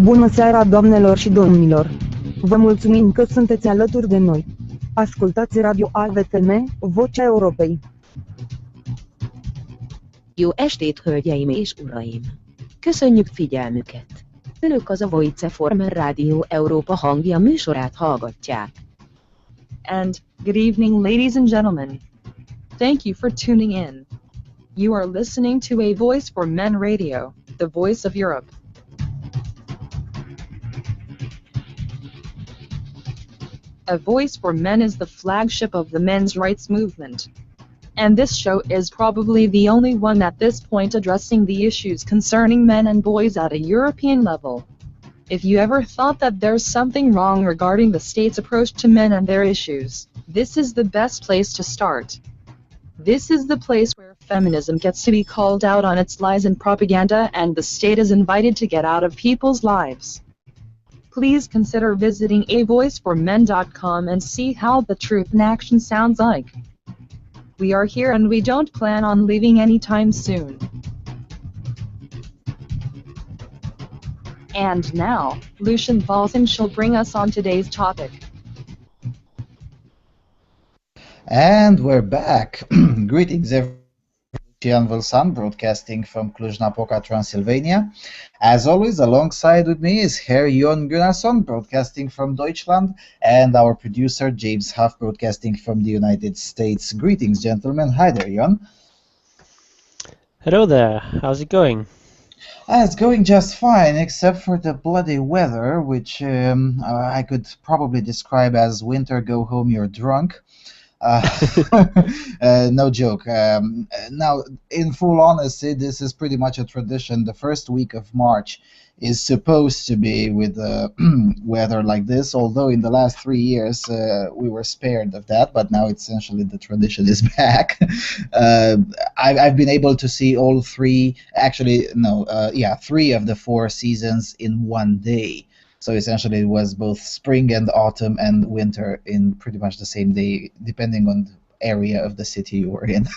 Bună seara, doamnelor și domnilor! Vă mulțumim că sunteți alături de noi. Ascultați Radio AVTM, Vocea Europei. Jó estét, hölgyeim és uraim! Köszönjük figyelmüket! Önök az a Voice Former Rádió Európa hangja műsorát hallgatják. And, good evening ladies and gentlemen. Thank you for tuning in. You are listening to a Voice for Men radio, the voice of Europe. A Voice for Men is the flagship of the men's rights movement. And this show is probably the only one at this point addressing the issues concerning men and boys at a European level. If you ever thought that there's something wrong regarding the state's approach to men and their issues, this is the best place to start. This is the place where feminism gets to be called out on its lies and propaganda, and the state is invited to get out of people's lives. Please consider visiting avoiceformen.com and see how the truth in action sounds like. We are here and we don't plan on leaving anytime soon. And now, Lucian Vâlsan shall bring us on today's topic. And we're back. Greetings everyone. Jon Gunnarsson, broadcasting from Cluj-Napoca, Transylvania. As always, alongside with me is Herr Jon Gunnarsson, broadcasting from Deutschland, and our producer James Huff, broadcasting from the United States. Greetings, gentlemen. Hi there, Jon. Hello there. How's it going? It's going just fine, except for the bloody weather, which I could probably describe as winter, go home, you're drunk. No joke. Now, in full honesty, this is pretty much a tradition. The first week of March is supposed to be with weather like this, although in the last 3 years we were spared of that, but now essentially the tradition is back. I've been able to see all three, actually, no, three of the 4 seasons in one day. So essentially it was both spring and autumn and winter in pretty much the same day, depending on the area of the city you were in.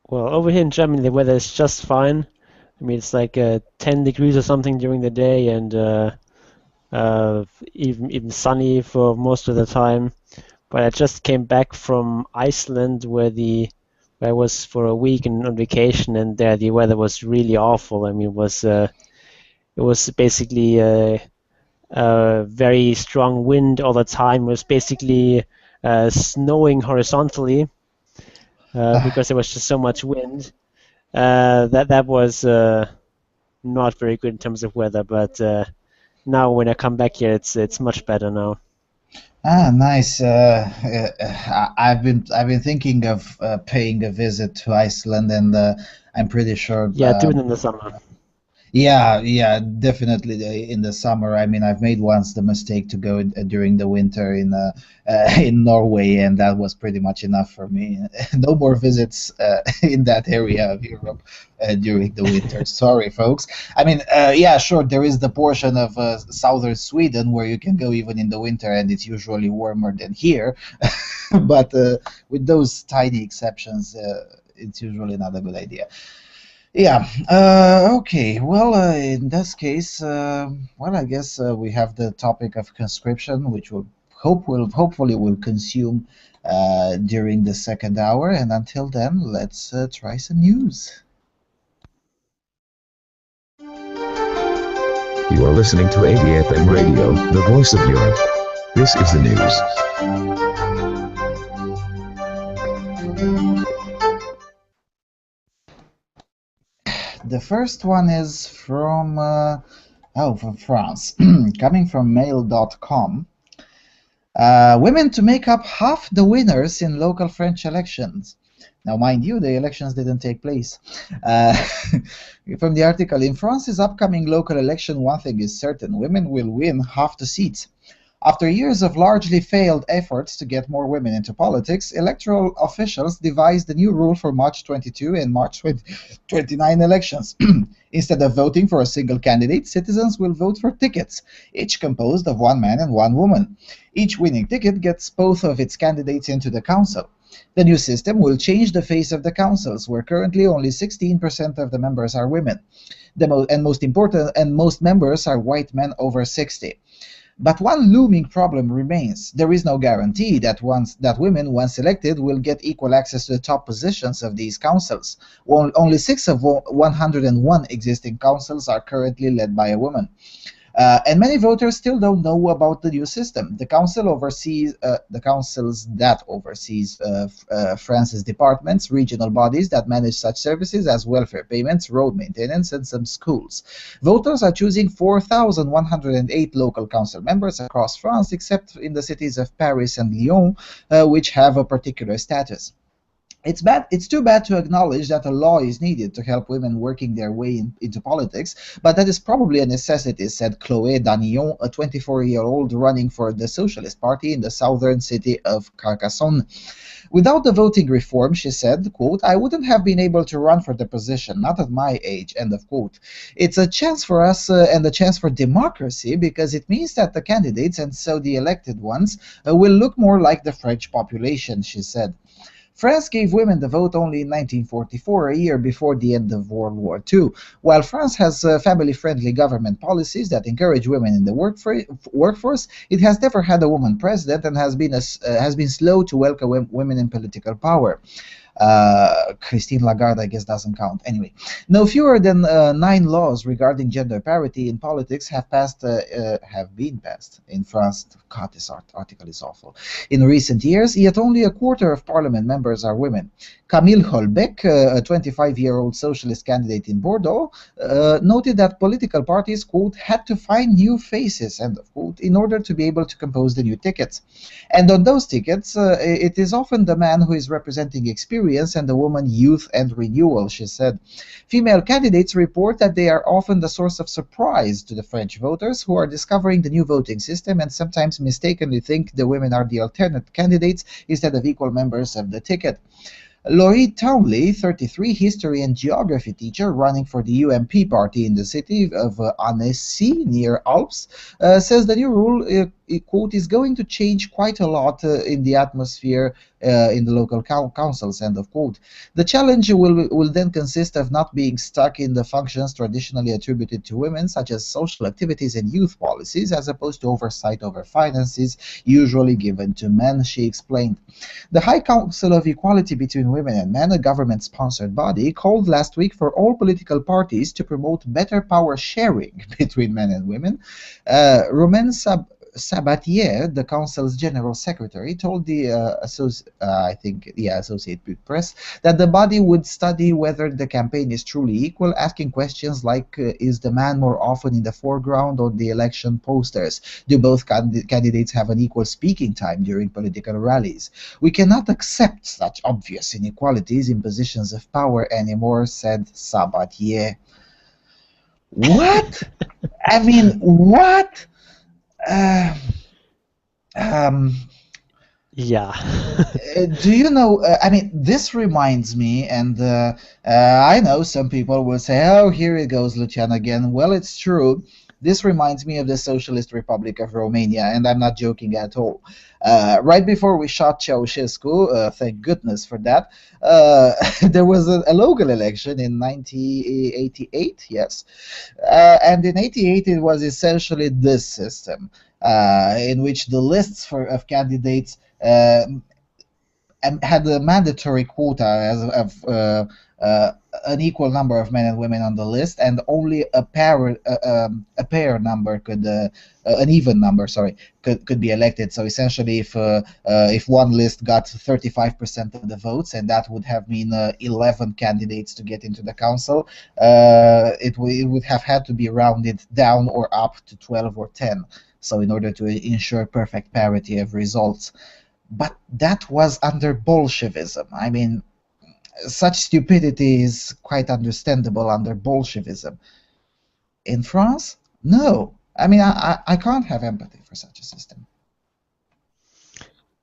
Well, over here in Germany the weather is just fine. I mean, it's like 10 degrees or something during the day, and even sunny for most of the time. But I just came back from Iceland, where I was for a week on vacation, and there the weather was really awful. I mean, it was basically a very strong wind all the time. It was basically snowing horizontally because there was just so much wind. That was not very good in terms of weather. But now when I come back here, it's much better now. Ah, nice. I've been thinking of paying a visit to Iceland, and I'm pretty sure. Yeah, do it in the summer. Yeah, definitely in the summer. I mean, I've made once the mistake to go during the winter in Norway, and that was pretty much enough for me. No more visits in that area of Europe during the winter. Sorry, folks. I mean, yeah, sure, there is the portion of southern Sweden where you can go even in the winter, and it's usually warmer than here. But with those tiny exceptions, it's usually not a good idea. Yeah. Okay. Well, in this case, I guess we have the topic of conscription, which hopefully will consume during the second hour. And until then, let's try some news. You are listening to AVFM Radio, the voice of Europe. This is the news. The first one is from France, coming from mail.com. Women to make up half the winners in local French elections. Now, mind you, the elections didn't take place. From the article, in France's upcoming local election, one thing is certain: women will win half the seats. After years of largely failed efforts to get more women into politics, electoral officials devised a new rule for March 22 and March 29 elections. Instead of voting for a single candidate, citizens will vote for tickets, each composed of one man and one woman. Each winning ticket gets both of its candidates into the council. The new system will change the face of the councils, where currently only 16% of the members are women. Most members are white men over 60. But one looming problem remains. There is no guarantee that women, once elected, will get equal access to the top positions of these councils. Only 6 of 101 existing councils are currently led by a woman. And many voters still don't know about the new system. The councils that oversees France's departments, regional bodies that manage such services as welfare payments, road maintenance, and some schools. Voters are choosing 4,108 local council members across France, except in the cities of Paris and Lyon, which have a particular status. It's too bad to acknowledge that a law is needed to help women working their way into politics, but that is probably a necessity, said Chloé Danillon, a 24-year-old running for the Socialist Party in the southern city of Carcassonne. Without the voting reform, she said, quote, I wouldn't have been able to run for the position, not at my age, end of quote. It's a chance for us and a chance for democracy, because it means that the candidates, and so the elected ones, will look more like the French population, she said. France gave women the vote only in 1944, a year before the end of World War II. While France has family-friendly government policies that encourage women in the workforce, it has never had a woman president and has been slow to welcome women in political power. Christine Lagarde, I guess, doesn't count. Anyway, no fewer than 9 laws regarding gender parity in politics have been passed in France. God, this article is awful. In recent years, yet only a quarter of parliament members are women. Camille Holbeck, a 25-year-old socialist candidate in Bordeaux, noted that political parties, quote, had to find new faces, end of quote, in order to be able to compose the new tickets. And on those tickets, it is often the man who is representing experience and the woman youth and renewal, she said. Female candidates report that they are often the source of surprise to the French voters, who are discovering the new voting system and sometimes mistakenly think the women are the alternate candidates instead of equal members of the ticket. Laurie Townley, 33, history and geography teacher running for the UMP party in the city of Annecy, near Alps, says the new rule, quote, is going to change quite a lot in the atmosphere in the local councils, end of quote. The challenge will then consist of not being stuck in the functions traditionally attributed to women, such as social activities and youth policies, as opposed to oversight over finances, usually given to men, she explained. The High Council of Equality between Women and Men, a government-sponsored body, called last week for all political parties to promote better power sharing between men and women. Romain Sabatier, the council's general secretary, told the Associated Press that the body would study whether the campaign is truly equal, asking questions like, is the man more often in the foreground on the election posters? Do both candidates have an equal speaking time during political rallies? We cannot accept such obvious inequalities in positions of power anymore, said Sabatier. What? I mean, what? Yeah. Do you know, I mean, this reminds me, and I know some people will say, oh, here it goes, Lucian again. Well, it's true. This reminds me of the Socialist Republic of Romania, and I'm not joking at all. Right before we shot Ceausescu, thank goodness for that, there was a local election in 1988, yes. And in 88, it was essentially this system, in which the lists of candidates had a mandatory quota of an equal number of men and women on the list, and only a pair number could, an even number, sorry, could be elected. So essentially, if one list got 35% of the votes, and that would have been 11 candidates to get into the council, it would have had to be rounded down or up to 12 or 10. So in order to ensure perfect parity of results. But that was under Bolshevism. I mean, such stupidity is quite understandable under Bolshevism. In France, no. I mean, I can't have empathy for such a system.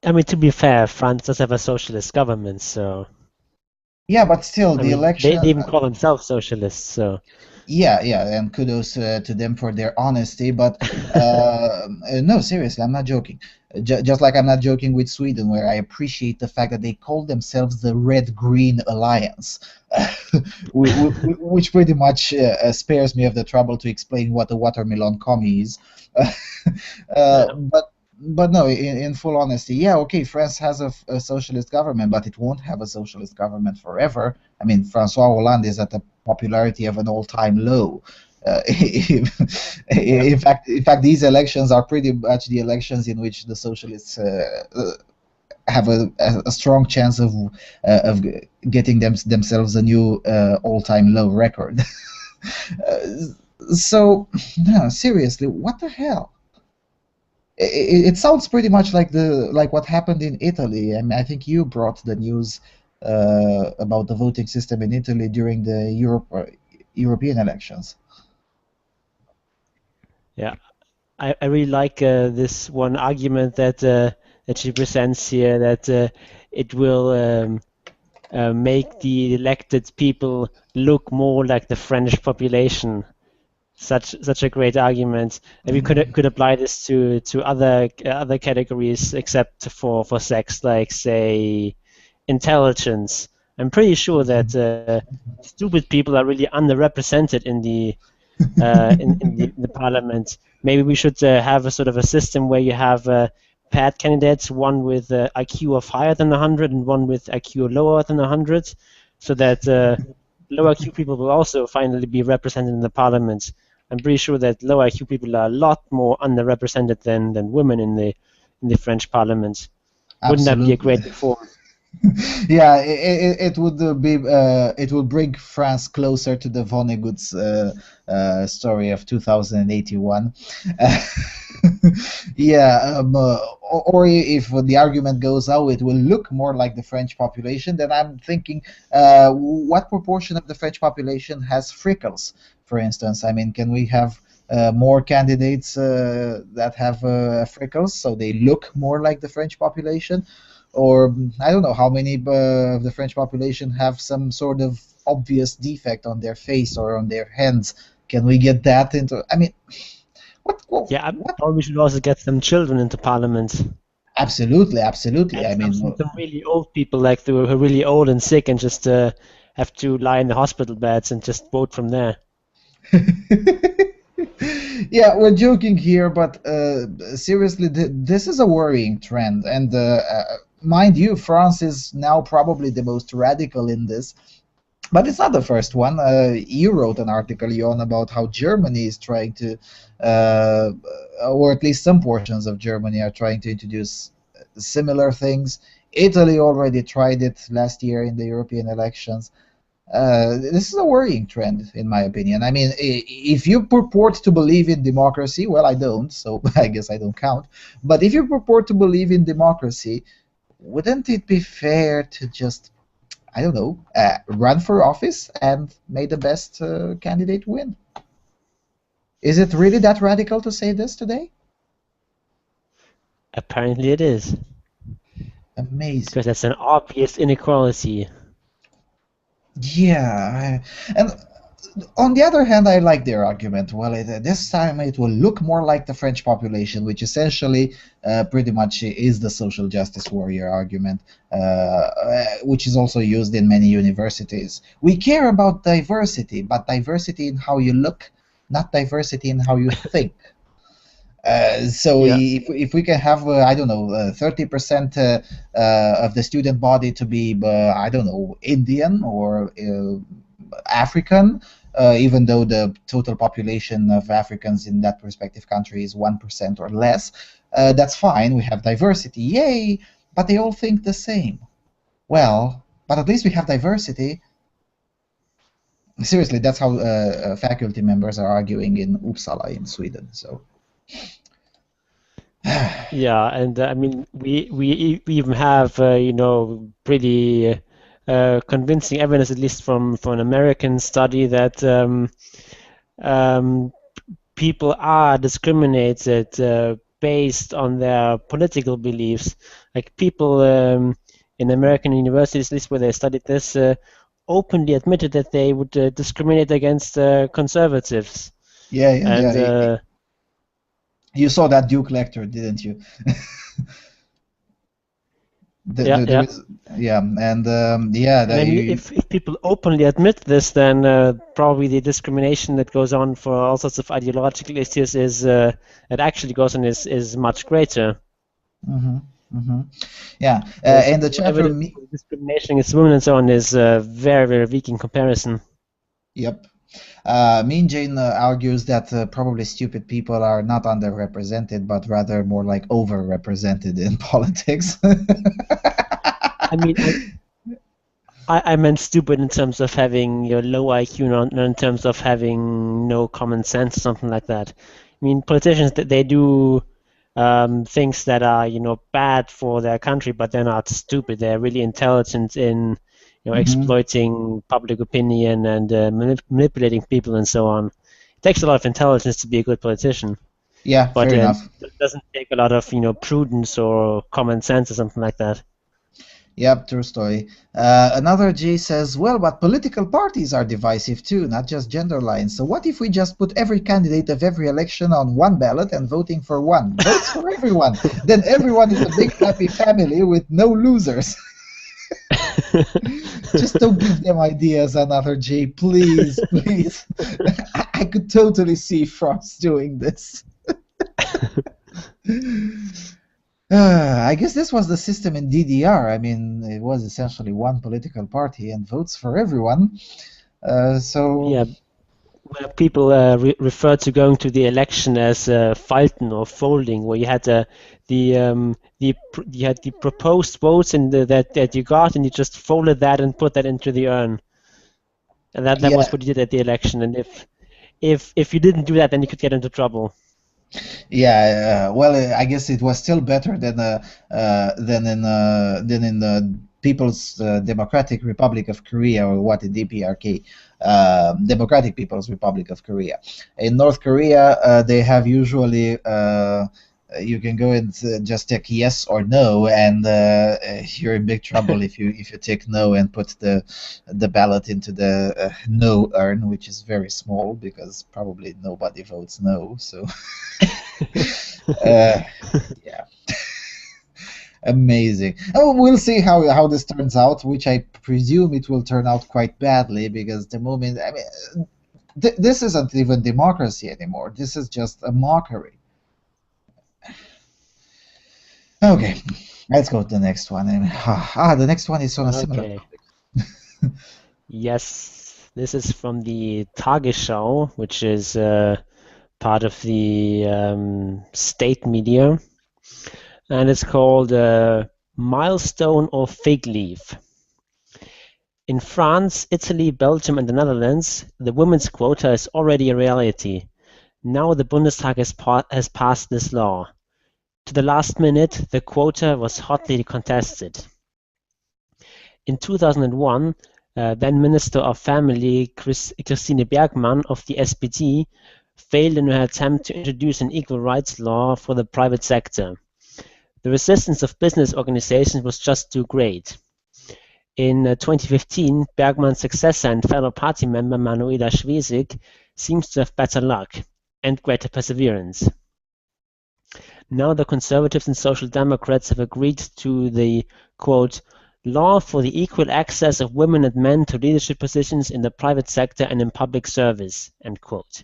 I mean, to be fair, France does have a socialist government, so... Yeah, but still, the election... They even call themselves socialists, so... Yeah, yeah, and kudos to them for their honesty. But no, seriously, I'm not joking. Just like I'm not joking with Sweden, where I appreciate the fact that they call themselves the Red-Green Alliance, which pretty much spares me of the trouble to explain what a watermelon commie is. Yeah. But no, in full honesty, yeah, okay, France has a socialist government, but it won't have a socialist government forever. I mean, François Hollande is at the popularity of an all-time low. Yeah. In fact, these elections are pretty much the elections in which the socialists have a strong chance of getting themselves a new all-time low record. So, no, seriously, what the hell? It sounds pretty much like what happened in Italy. I mean, I think you brought the news about the voting system in Italy during the European elections. Yeah. I really like this one argument that she presents here, that it will make the elected people look more like the French population. Such a great argument, and we could apply this to other categories except for sex, like say intelligence. I'm pretty sure that stupid people are really underrepresented in the parliament. Maybe we should have a sort of a system where you have paired candidates, one with IQ of higher than 100 and one with IQ lower than 100, so that low IQ people will also finally be represented in the parliament. I'm pretty sure that low IQ people are a lot more underrepresented than women in the French parliament. Wouldn't that be a great Absolutely. reform? Yeah, it would it would bring France closer to the Vonnegut's story of 2081. Yeah, or if the argument goes, oh, it will look more like the French population, then I'm thinking, what proportion of the French population has freckles, for instance? I mean, can we have more candidates that have freckles, so they look more like the French population? Or I don't know how many of the French population have some sort of obvious defect on their face or on their hands. Can we get that into? I mean, Yeah, what? or we should also get some children into parliament. Absolutely, absolutely. And I mean, some really old people, like who are really old and sick and just have to lie in the hospital beds and just vote from there. yeah, we're joking here, but seriously, this is a worrying trend. And mind you, France is now probably the most radical in this. But it's not the first one. You wrote an article, Jon, about how Germany is trying to, or at least some portions of Germany are trying to introduce similar things. Italy already tried it last year in the European elections. This is a worrying trend, in my opinion. I mean, if you purport to believe in democracy, well, I don't, so I guess I don't count. But if you purport to believe in democracy, wouldn't it be fair to just, I don't know, run for office and may the best candidate win? Is it really that radical to say this today? Apparently it is, Amazing. because that's an obvious inequality. Yeah, and on the other hand, I like their argument. Well, this time it will look more like the French population, which essentially pretty much is the social justice warrior argument, which is also used in many universities. We care about diversity, but diversity in how you look, not diversity in how you think. So Yeah. if we can have I don't know 30% of the student body to be I don't know Indian or African, even though the total population of Africans in that respective country is 1% or less, that's fine. We have diversity, yay! But they all think the same. Well, but at least we have diversity. Seriously, that's how faculty members are arguing in Uppsala in Sweden. So. Yeah, and I mean, we even have pretty convincing evidence, at least from an American study, that people are discriminated based on their political beliefs. Like people in American universities, at least where they studied this, openly admitted that they would discriminate against conservatives. Yeah. You saw that Duke lecture, didn't you? Yeah. If people openly admit this, then probably the discrimination that goes on for all sorts of ideological issues is it actually goes on is much greater. Yeah, and the chat room discrimination against women and so on is very, very weak in comparison. Yep. Mean Jane argues that probably stupid people are not underrepresented, but rather more like overrepresented in politics. I mean, I meant stupid in terms of having your low IQ, not in terms of having no common sense, something like that. I mean, politicians, they do things that are, bad for their country, but they're not stupid. They're really intelligent in, exploiting public opinion and manipulating people and so on. It takes a lot of intelligence to be a good politician. Yeah, but fair enough. It doesn't take a lot of, prudence or common sense or something like that. Yep, true story. Another G says, well, but political parties are divisive too, not just gender lines. So what if we just put every candidate of every election on one ballot and voting for one? Votes for everyone. Then everyone is a big happy family with no losers. Just don't give them ideas, another G, please, please. I could totally see Frost doing this. I guess this was the system in DDR. I mean, it was essentially one political party and votes for everyone. Yeah, where people refer to going to the election as Falten or folding, where you had the proposed votes in that you got, and you just folded that and put that into the urn, and that was what you did at the election. And if you didn't do that, then you could get into trouble. Yeah, well, I guess it was still better than in the People's Democratic Republic of Korea, or what, the DPRK, Democratic People's Republic of Korea. In North Korea, they have usually you can go and just tick yes or no, and you're in big trouble if you tick no and put the ballot into the no urn, which is very small because probably nobody votes no. So yeah. Amazing. Oh, we'll see how this turns out, which I presume it will turn out quite badly, because the moment, I mean, this isn't even democracy anymore. This is just a mockery. Okay, let's go to the next one. The next one is on a similar topic. Yes, this is from the Tagesschau, which is part of the state media, and it's called Milestone or Fig Leaf. In France, Italy, Belgium, and the Netherlands, the women's quota is already a reality. Now the Bundestag has passed this law. To the last minute, the quota was hotly contested. In 2001, then Minister of Family Christine Bergmann of the SPD failed in her attempt to introduce an equal rights law for the private sector. The resistance of business organizations was just too great. In 2015, Bergmann's successor and fellow party member Manuela Schwesig seems to have better luck and greater perseverance. Now the Conservatives and Social Democrats have agreed to the, quote, law for the equal access of women and men to leadership positions in the private sector and in public service, end quote.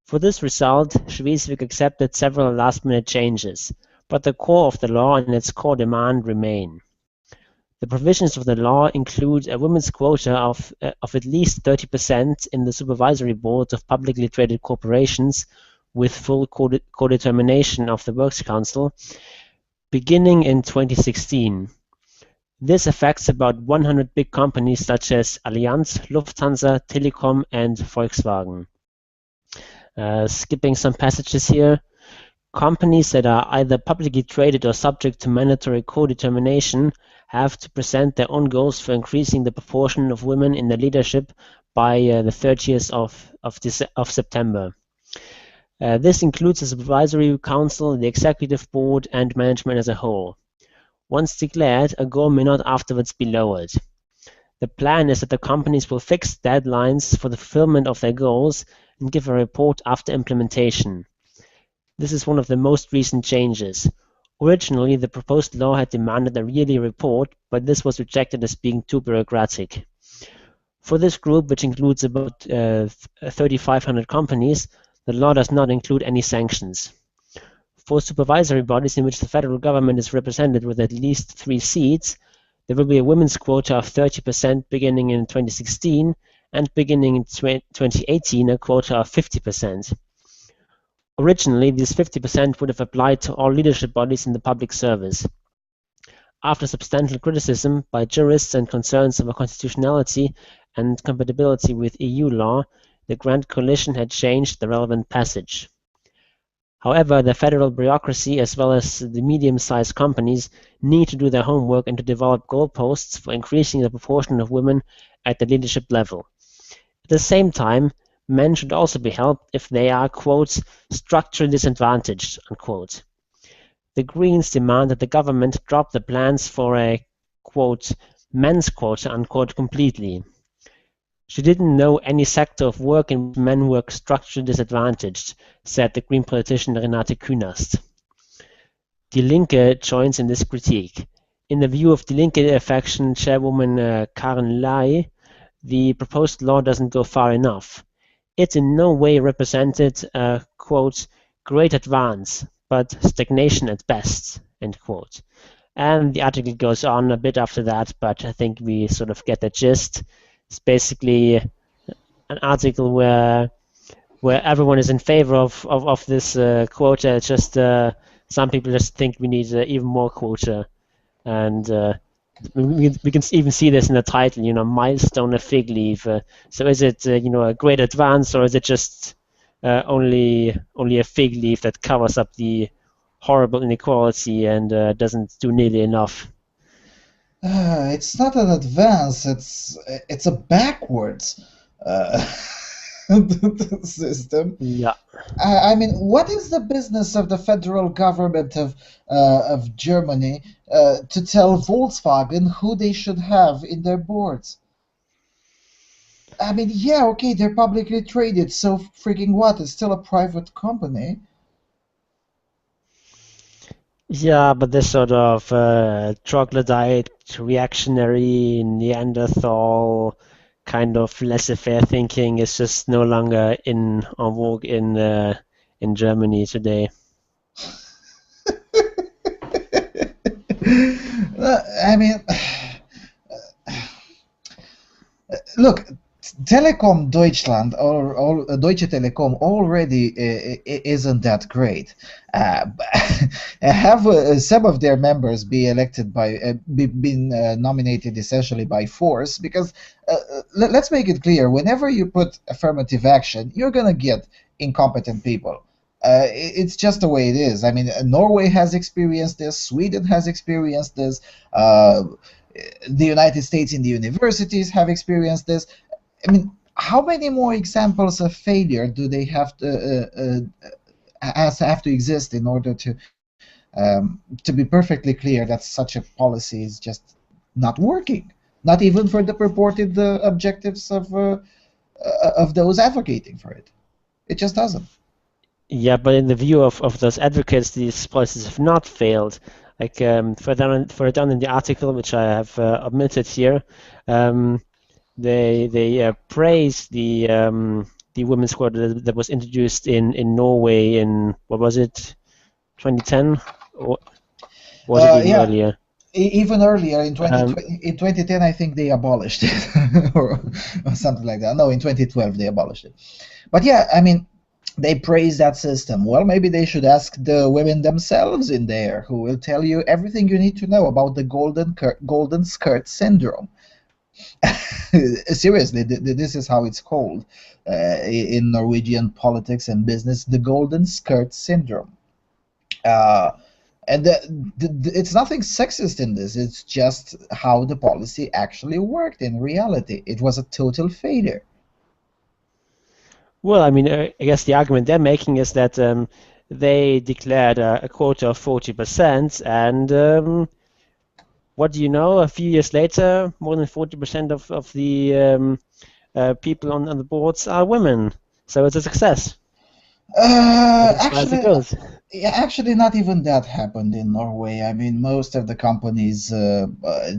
For this result, Schwesig accepted several last-minute changes, but the core of the law and its core demand remain. The provisions of the law include a women's quota of at least 30% in the supervisory boards of publicly traded corporations with full co-determination of the Works Council, beginning in 2016. This affects about 100 big companies such as Allianz, Lufthansa, Telekom, and Volkswagen. Skipping some passages here. Companies that are either publicly traded or subject to mandatory co-determination have to present their own goals for increasing the proportion of women in the leadership by the 30th of September. This includes the Supervisory Council, the Executive Board, and management as a whole. Once declared, a goal may not afterwards be lowered. The plan is that the companies will fix deadlines for the fulfillment of their goals and give a report after implementation. This is one of the most recent changes. Originally, the proposed law had demanded a yearly report, but this was rejected as being too bureaucratic. For this group, which includes about 3,500 companies, the law does not include any sanctions. For supervisory bodies in which the federal government is represented with at least 3 seats, there will be a women's quota of 30% beginning in 2016, and beginning in 2018 a quota of 50%. Originally, this 50% would have applied to all leadership bodies in the public service. After substantial criticism by jurists and concerns over constitutionality and compatibility with EU law, the Grand Coalition had changed the relevant passage. However, the federal bureaucracy, as well as the medium-sized companies, need to do their homework and to develop goalposts for increasing the proportion of women at the leadership level. At the same time, men should also be helped if they are, quote, structurally disadvantaged, unquote. The Greens demand that the government drop the plans for a, quote, men's quota, unquote, completely. She didn't know any sector of work in which men were structurally disadvantaged, said the Green politician Renate Künast. Die Linke joins in this critique. In the view of Die Linke faction chairwoman Karen Lai, the proposed law doesn't go far enough. It in no way represented a, quote, great advance, but stagnation at best, end quote. And the article goes on a bit after that, but I think we sort of get the gist. It's basically an article where everyone is in favor of this quota. It's just some people just think we need even more quota, and we can even see this in the title. Milestone, a fig leaf. So is it a great advance, or is it just only a fig leaf that covers up the horrible inequality and doesn't do nearly enough? It's not an advance. It's a backwards system. Yeah. I mean, what is the business of the federal government of Germany to tell Volkswagen who they should have in their boards? I mean, yeah, okay, they're publicly traded, so freaking what? It's still a private company. Yeah, but this sort of troglodyte, reactionary, Neanderthal kind of laissez-faire thinking is just no longer en vogue in Germany today. I mean, look, Telekom Deutschland or Deutsche Telekom already isn't that great. Have some of their members be elected by been nominated essentially by force, because let's make it clear, whenever you put affirmative action, you're gonna get incompetent people. It's just the way it is. I mean, Norway has experienced this, Sweden has experienced this, the United States in the universities have experienced this. I mean, how many more examples of failure do they have to exist in order to be perfectly clear that such a policy is just not working, not even for the purported objectives of those advocating for it? It just doesn't. Yeah, but in the view of those advocates, these policies have not failed. Like further down in the article, which I have omitted here, they praise the women's quota that was introduced in Norway in, what was it, 2010, or was it even earlier? Even earlier, in 2010, I think they abolished it, or something like that. No, in 2012 they abolished it. But yeah, I mean, they praise that system. Well, maybe they should ask the women themselves in there, who will tell you everything you need to know about the golden skirt syndrome. Seriously, this is how it's called in Norwegian politics and business, the golden skirt syndrome. And it's nothing sexist in this, it's just how the policy actually worked in reality. It was a total failure. Well, I mean, I guess the argument they're making is that they declared a quota of 40%, and what do you know? A few years later, more than 40% of the people on the boards are women. So it's a success. As far as it Actually, goes. yeah, actually, not even that happened in Norway. I mean, most of the companies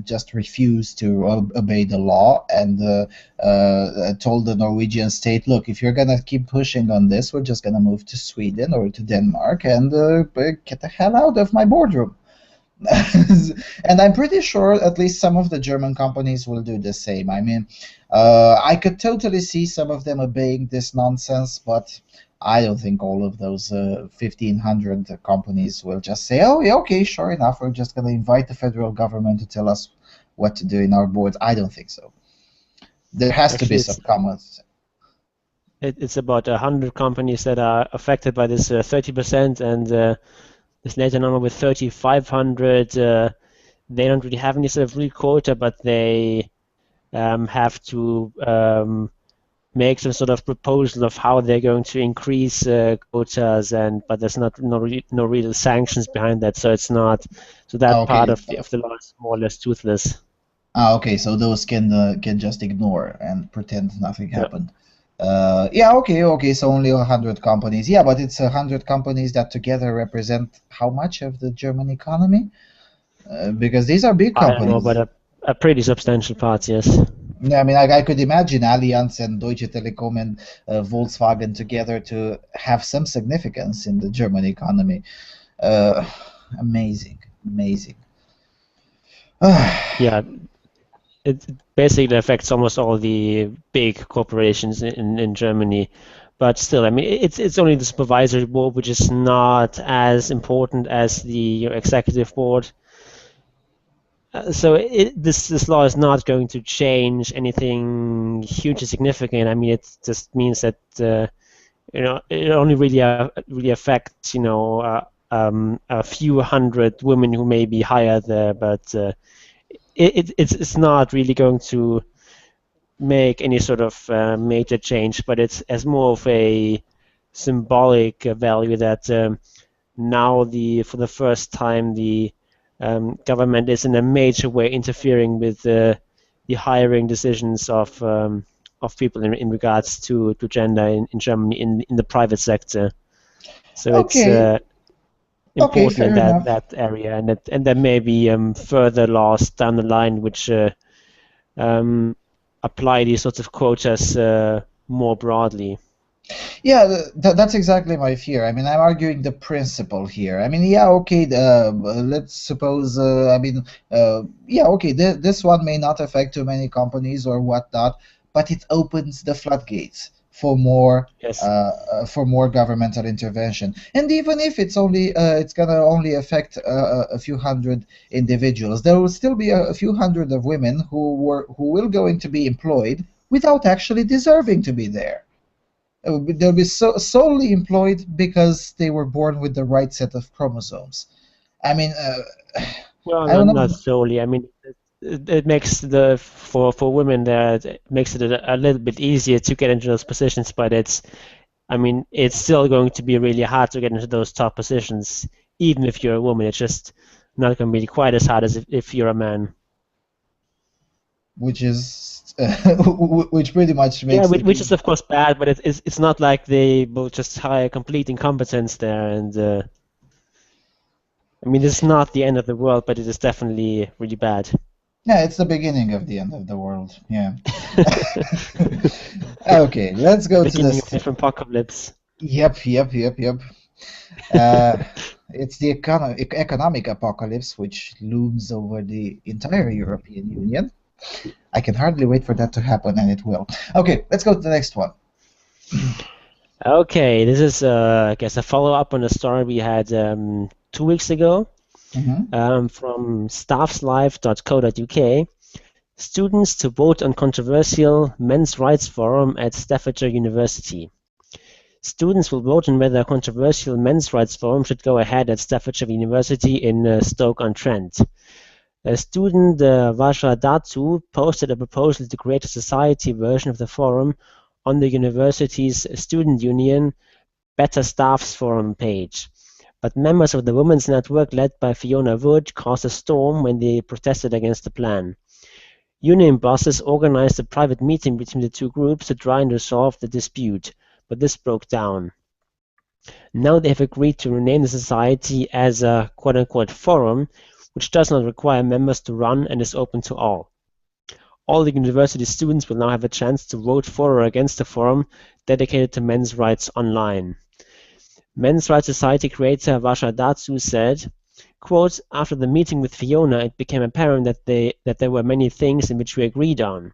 just refused to obey the law and told the Norwegian state, look, if you're gonna keep pushing on this, we're just gonna move to Sweden or to Denmark and get the hell out of my boardroom. And I'm pretty sure at least some of the German companies will do the same. I mean, I could totally see some of them obeying this nonsense, but I don't think all of those 1,500 companies will just say, oh, yeah, okay, sure enough, we're just going to invite the federal government to tell us what to do in our boards. I don't think so. There has to be some comments. It's about 100 companies that are affected by this 30%, and this later number with 3,500, they don't really have any sort of real quota, but they have to make some sort of proposal of how they're going to increase quotas, but there's no real sanctions behind that, so it's not. So that part of the law is more or less toothless. Okay, so those can just ignore and pretend nothing happened. Okay, so only 100 companies. Yeah, but it's 100 companies that together represent how much of the German economy? Because these are big companies. I don't know, but a pretty substantial part, yes. Yeah, I mean, I could imagine Allianz and Deutsche Telekom and Volkswagen together to have some significance in the German economy. Amazing. Yeah. It basically affects almost all the big corporations in Germany, but still, I mean, it's only the supervisory board, which is not as important as the executive board. So this law is not going to change anything hugely significant. I mean, it just means that it only really affects a few hundred women who may be higher there, but it's not really going to make any sort of major change, but it's as more of a symbolic value that now for the first time the government is in a major way interfering with the hiring decisions of people in regards to gender in Germany in the private sector. So it's important in that area, and there may be further laws down the line which apply these sorts of quotas more broadly. Yeah, that's exactly my fear. I mean, I'm arguing the principle here. I mean, yeah, okay, let's suppose, this one may not affect too many companies or whatnot, but it opens the floodgates for more governmental intervention. And even if it's gonna only affect a few hundred individuals, there will still be a few hundred of women who will going to be employed without actually deserving to be there. They'll be solely employed because they were born with the right set of chromosomes. I mean, well, not solely. I mean, it makes for women there, it makes it a little bit easier to get into those positions, but it's still going to be really hard to get into those top positions, even if you're a woman. It's just not going to be quite as hard as if you're a man. Which pretty much makes which is of course bad, but it's not like they will just hire complete incompetence there, and I mean, it's not the end of the world, but it is definitely really bad. Yeah, it's the beginning of the end of the world. Yeah. Okay, let's go to the beginning of apocalypse. Yep. It's the economic apocalypse which looms over the entire European Union. I can hardly wait for that to happen, and it will. Okay, let's go to the next one. Okay, this is, I guess, a follow-up on a story we had 2 weeks ago from staffslive.co.uk. Students to vote on controversial men's rights forum at Staffordshire University. Students will vote on whether a controversial men's rights forum should go ahead at Staffordshire University in Stoke-on-Trent. A student, Vasha Datu, posted a proposal to create a society version of the forum on the university's student union Better Staffs Forum page. but members of the Women's Network led by Fiona Wood caused a storm when they protested against the plan. Union bosses organized a private meeting between the two groups to try and resolve the dispute, but this broke down. Now they have agreed to rename the society as a quote-unquote forum, which does not require members to run and is open to all. All the university students will now have a chance to vote for or against the forum dedicated to men's rights online. Men's Rights Society creator Vasha Datsu said, quote, "After the meeting with Fiona, it became apparent that there were many things in which we agreed on.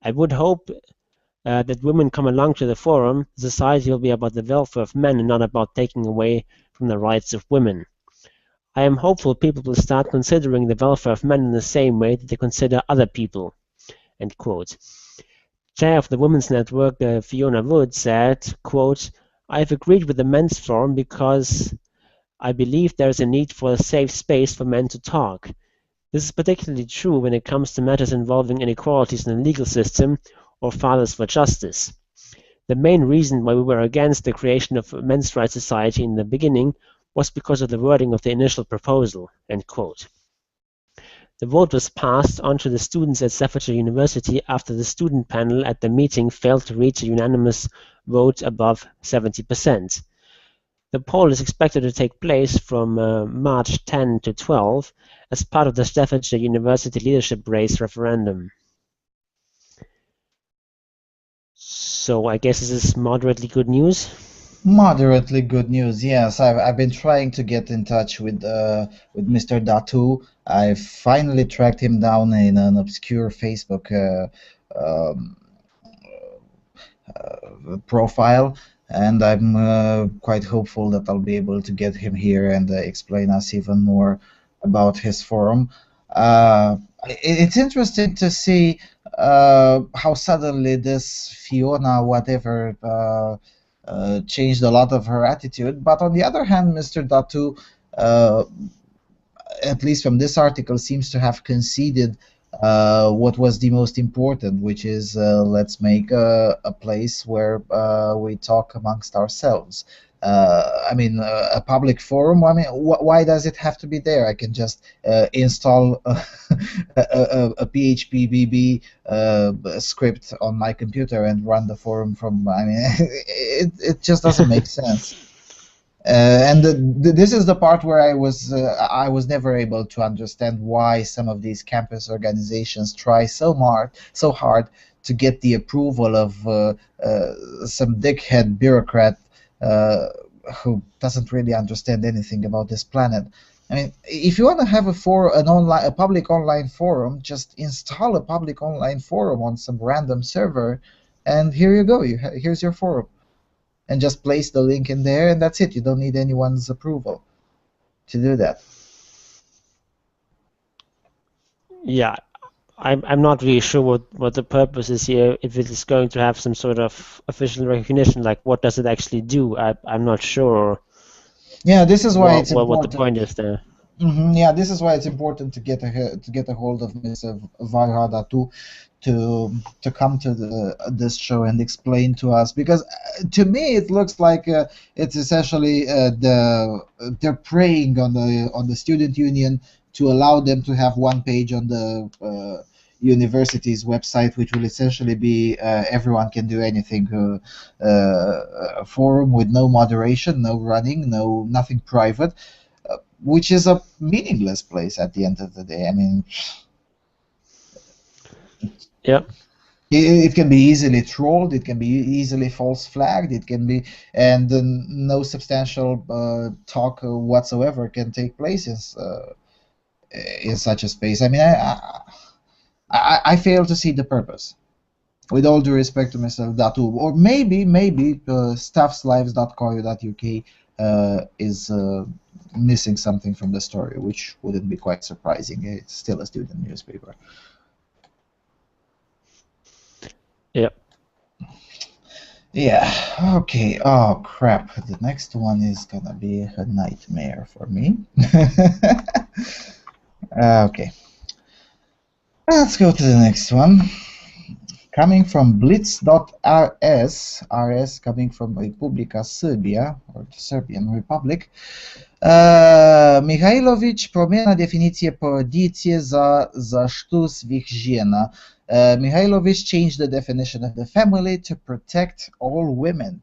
I would hope that women come along to the forum. The society will be about the welfare of men and not about taking away from the rights of women. I am hopeful people will start considering the welfare of men in the same way that they consider other people." End quote. Chair of the Women's Network, Fiona Wood, said, quote, "I have agreed with the men's forum because I believe there is a need for a safe space for men to talk. This is particularly true when it comes to matters involving inequalities in the legal system or Fathers for Justice. The main reason why we were against the creation of a Men's Rights Society in the beginning was because of the wording of the initial proposal." End quote. The vote was passed on to the students at Staffordshire University after the student panel at the meeting failed to reach a unanimous vote above 70%. The poll is expected to take place from March 10 to 12 as part of the Staffordshire University leadership race referendum. So I guess this is moderately good news. Moderately good news, yes. I've been trying to get in touch with Mr. Datu. I finally tracked him down in an obscure Facebook profile, and I'm quite hopeful that I'll be able to get him here and explain us even more about his forum. It's interesting to see how suddenly this Fiona whatever changed a lot of her attitude, but on the other hand, Mr. Datu, at least from this article, seems to have conceded what was the most important, which is let's make a place where we talk amongst ourselves. I mean, a public forum. I mean, why does it have to be there? I can just install a PHP BB script on my computer and run the forum from. I mean, it just doesn't make sense. And this is the part where I was never able to understand why some of these campus organizations try so hard to get the approval of some dickhead bureaucrat who doesn't really understand anything about this planet. I mean, if you want to have a public online forum, just install a public online forum on some random server, and here you go. Here's your forum. And just place the link in there, and that's it. You don't need anyone's approval to do that. Yeah, I'm not really sure what the purpose is here. If it is going to have some sort of official recognition, like what does it actually do? I'm not sure. Yeah, this is why it's important. What the point is there. Yeah, this is why it's important to get a hold of Mr. Varhadatu to come to this show and explain to us, because to me it looks like it's essentially they're preying on the student union to allow them to have one page on the university's website, which will essentially be everyone can do anything forum with no moderation, no running, nothing private, which is a meaningless place at the end of the day. I mean, yeah, it can be easily trolled, it can be easily false flagged, it can be, and no substantial talk whatsoever can take place in such a space. I mean, I fail to see the purpose. With all due respect to Mr. Datu, or maybe staffslives.co.uk is missing something from the story, which wouldn't be quite surprising. It's still a student newspaper. Yep. Yeah, okay. Oh, crap. The next one is gonna be a nightmare for me. Okay. Let's go to the next one. Coming from blitz.rs, RS coming from Republika Serbia, or the Serbian Republic. Mihailović promijena definicije porodice za što svih žena. Mihailović changed the definition of the family to protect all women.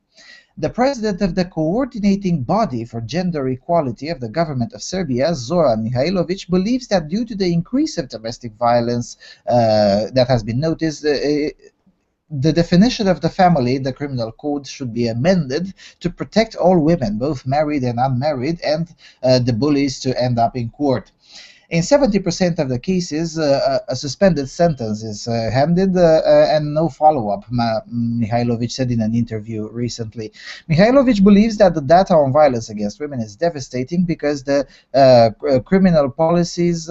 The president of the coordinating body for gender equality of the government of Serbia, Zoran Mihailović, believes that due to the increase of domestic violence that has been noticed, the definition of the family in the criminal code should be amended to protect all women, both married and unmarried, and the bullies to end up in court. In 70% of the cases, a suspended sentence is handed and no follow-up, Mihailović said in an interview recently. Mihailović believes that the data on violence against women is devastating because the criminal policies,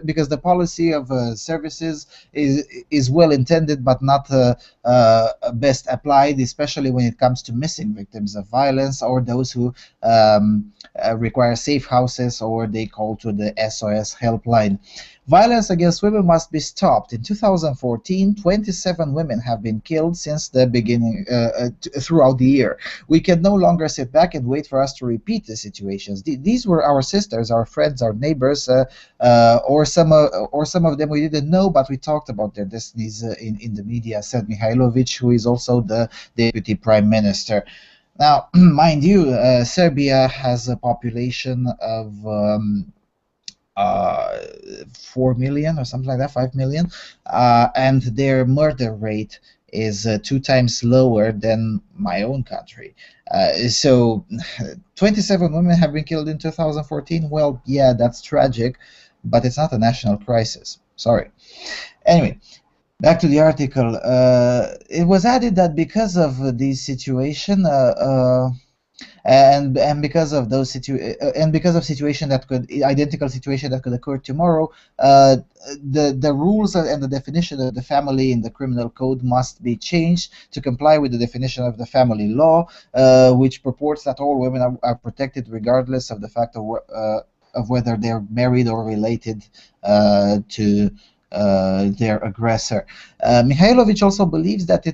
because the policy of services is well intended but not best applied, especially when it comes to missing victims of violence or those who require safe houses or they call to the SOS helpline. Violence against women must be stopped. In 2014, 27 women have been killed since the beginning throughout the year. We can no longer sit back and wait for us to repeat the situations. These were our sisters, our friends, our neighbors, or some of them we didn't know, but we talked about their destinies in the media, said Mihailović, who is also the deputy prime minister. Now, mind you, Serbia has a population of 4 million or something like that, 5 million, and their murder rate is 2 times lower than my own country. So 27 women have been killed in 2014. Well, yeah, that's tragic, but it's not a national crisis. Sorry. Anyway, back to the article. It was added that because of this situation, and because of those situation that could identical situation that could occur tomorrow, the rules and the definition of the family in the criminal code must be changed to comply with the definition of the family law, which purports that all women are protected regardless of the fact of whether they're married or related to their aggressor. Mihailović also believes that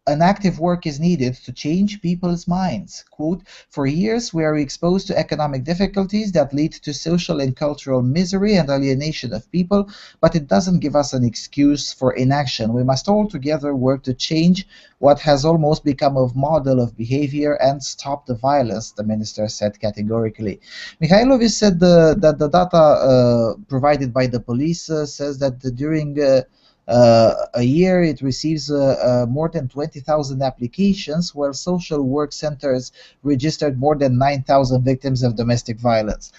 an active work is needed to change people's minds. Quote, "For years we are exposed to economic difficulties that lead to social and cultural misery and alienation of people, but it doesn't give us an excuse for inaction. We must all together work to change what has almost become a model of behavior and stop the violence," the minister said categorically. Mihailović said that the data provided by the police says that during a year it receives more than 20,000 applications, while social work centers registered more than 9,000 victims of domestic violence.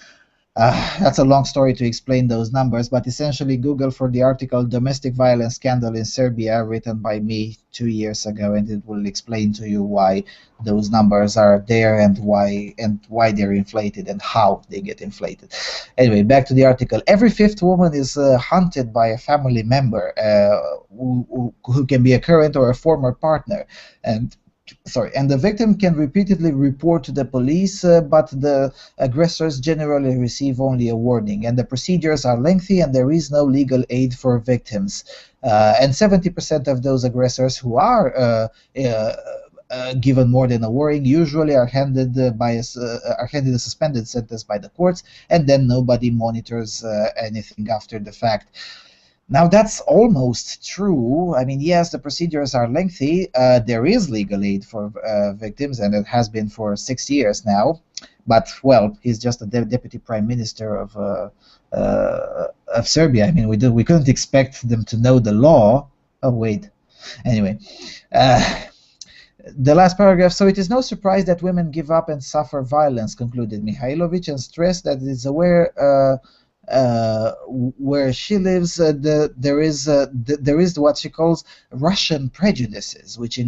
That's a long story to explain those numbers, but essentially Google for the article "Domestic Violence Scandal in Serbia," written by me 2 years ago, and it will explain to you why those numbers are there and why they're inflated and how they get inflated. Anyway, back to the article. Every 5th woman is hunted by a family member who can be a current or a former partner, and the victim can repeatedly report to the police, but the aggressors generally receive only a warning, and the procedures are lengthy and there is no legal aid for victims. And 70% of those aggressors who are given more than a warning usually are handed a suspended sentence by the courts, and then nobody monitors anything after the fact. Now, that's almost true. I mean, yes, the procedures are lengthy. There is legal aid for victims, and it has been for 6 years now. But, well, he's just a deputy prime minister of Serbia. I mean, we couldn't expect them to know the law. Oh, wait. Anyway. The last paragraph. "So it is no surprise that women give up and suffer violence," concluded Mihailović, and stressed that it is aware where she lives, there is what she calls Russian prejudices, which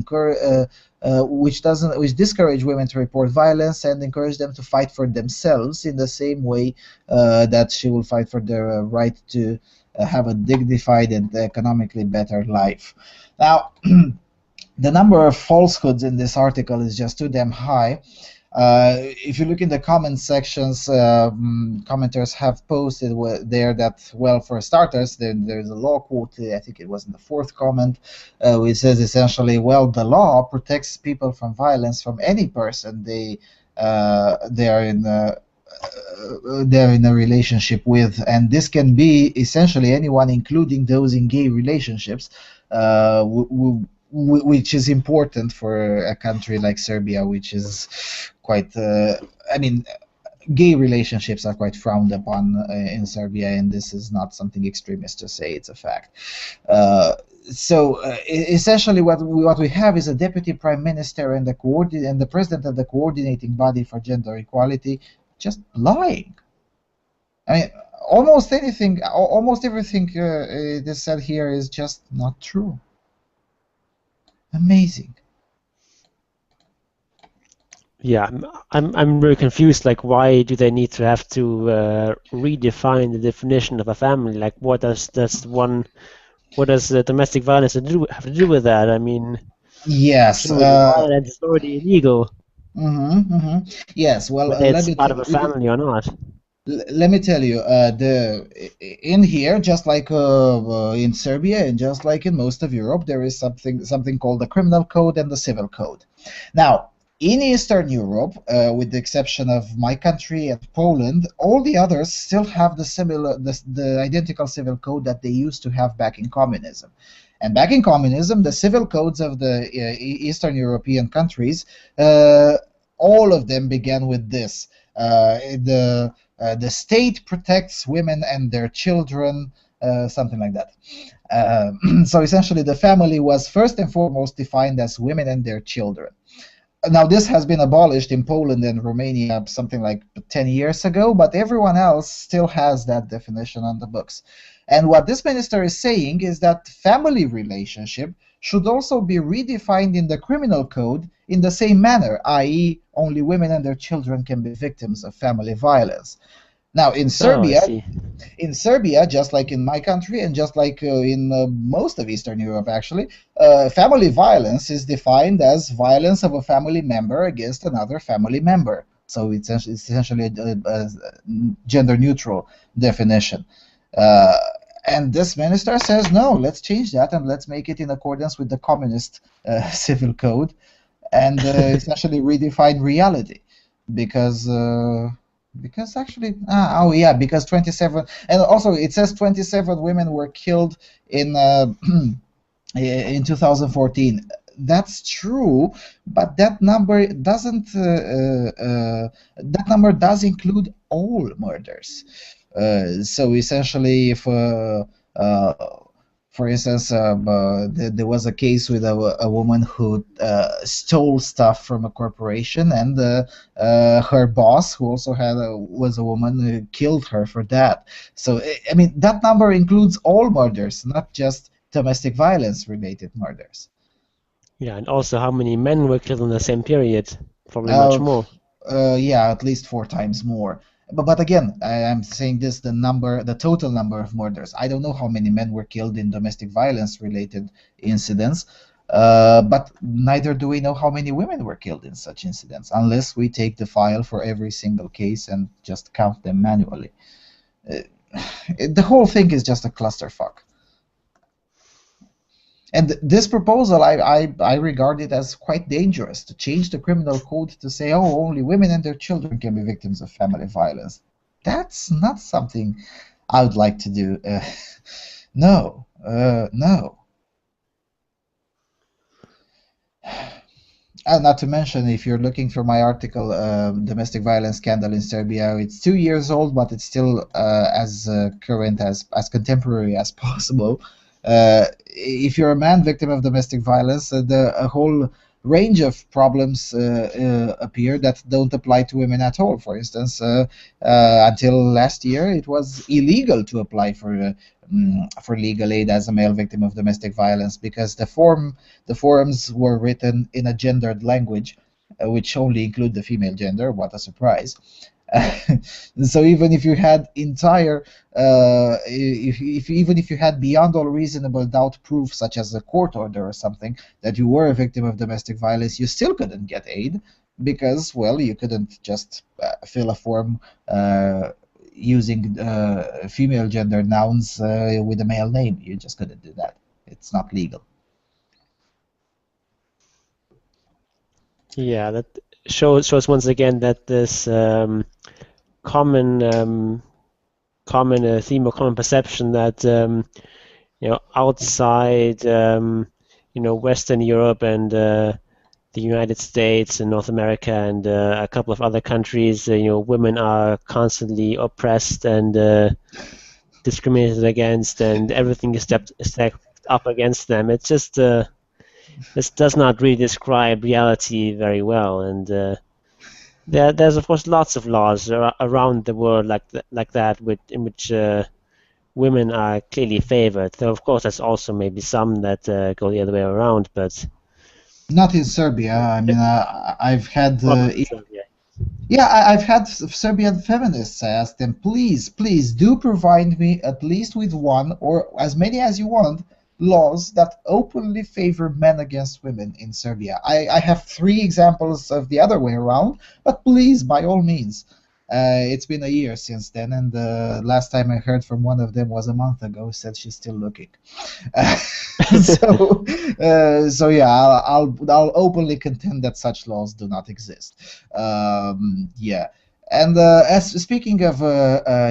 discourage women to report violence and encourage them to fight for themselves in the same way that she will fight for their right to have a dignified and economically better life. Now, the number of falsehoods in this article is just too damn high. If you look in the comment sections, commenters have posted there that, well, for starters, there's a law quote, I think it was in the 4th comment, which says essentially, well, the law protects people from violence from any person they they're in they're in a relationship with, and this can be essentially anyone, including those in gay relationships, which is important for a country like Serbia, which is quite. I mean, gay relationships are quite frowned upon in Serbia, and this is not something extremist to say; it's a fact. Essentially, what we have is a deputy prime minister and the president of the coordinating body for gender equality just lying. I mean, almost everything it is said here is just not true. Amazing. Yeah, I'm very confused. Like, why do they need to have to redefine the definition of a family? Like, what does domestic violence have to do with that? I mean, yes, shouldn't be violent? It's already illegal. Yes, well, whether it's part of a family or not. Let me tell you, in here, just like in Serbia and just like in most of Europe, there is something called the criminal code and the civil code. Now, in Eastern Europe, with the exception of my country and Poland, all the others still have the identical civil code that they used to have back in communism. And back in communism, the civil codes of the Eastern European countries, all of them began with this: the state protects women and their children, something like that. So essentially, the family was first and foremost defined as women and their children. Now, this has been abolished in Poland and Romania something like 10 years ago, but everyone else still has that definition on the books. And what this minister is saying is that family relationship should also be redefined in the criminal code in the same manner, i.e., only women and their children can be victims of family violence. Now, in Serbia, just like in my country and just like in most of Eastern Europe, actually, family violence is defined as violence of a family member against another family member. So it's essentially a gender-neutral definition. And this minister says, no, let's change that and let's make it in accordance with the communist civil code and essentially redefine reality. Because actually, because 27, and also it says 27 women were killed in 2014. That's true, but that number doesn't. That number does include all murders. So essentially, if for instance, there was a case with a woman who stole stuff from a corporation, and her boss, who also was a woman, killed her for that. So, I mean, that number includes all murders, not just domestic violence-related murders. Yeah, and also how many men were killed in the same period? Probably much more. Yeah, at least 4 times more. But again, I'm saying this, the total number of murders. I don't know how many men were killed in domestic violence-related incidents, but neither do we know how many women were killed in such incidents, unless we take the file for every single case and just count them manually. The whole thing is just a clusterfuck. And this proposal, I regard it as quite dangerous, to change the criminal code to say, oh, only women and their children can be victims of family violence. That's not something I would like to do. No. And not to mention, if you're looking for my article, Domestic Violence Scandal in Serbia, it's 2 years old, but it's still as current, as contemporary as possible. If you're a man victim of domestic violence, a whole range of problems appear that don't apply to women at all. For instance, until last year, it was illegal to apply for legal aid as a male victim of domestic violence because the forms were written in a gendered language, which only include the female gender. What a surprise! So even if you had even if you had beyond all reasonable doubt proof, such as a court order or something, that you were a victim of domestic violence, you still couldn't get aid because, well, you couldn't just fill a form using female gender nouns with a male name. You just couldn't do that. It's not legal. Yeah, that shows once again that this common theme or common perception that outside Western Europe and the United States and North America and a couple of other countries, women are constantly oppressed and discriminated against, and everything is stacked up against them. It's just this does not really describe reality very well, and there's of course lots of laws around the world like that, in which women are clearly favored. Though of course there's also maybe some that go the other way around, but not in Serbia. I mean, I've had I've had Serbian feminists. I asked them, please do provide me at least with one or as many as you want laws that openly favor men against women in Serbia. I have 3 examples of the other way around, but please, by all means. It's been a year since then, and the last time I heard from one of them was a month ago. Said she's still looking. So yeah, I'll openly contend that such laws do not exist. Yeah. And as speaking of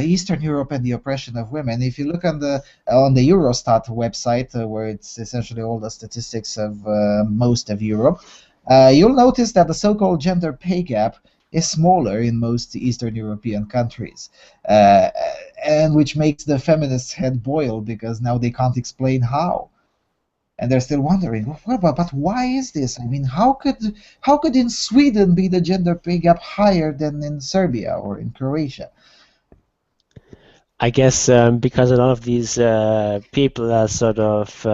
Eastern Europe and the oppression of women, if you look on the Eurostat website, where it's essentially all the statistics of most of Europe, you'll notice that the so-called gender pay gap is smaller in most Eastern European countries, and which makes the feminists' head boil because now they can't explain how. And they're still wondering, but why is this? I mean, how could in Sweden be the gender pay gap higher than in Serbia or in Croatia? I guess because a lot of these people are sort of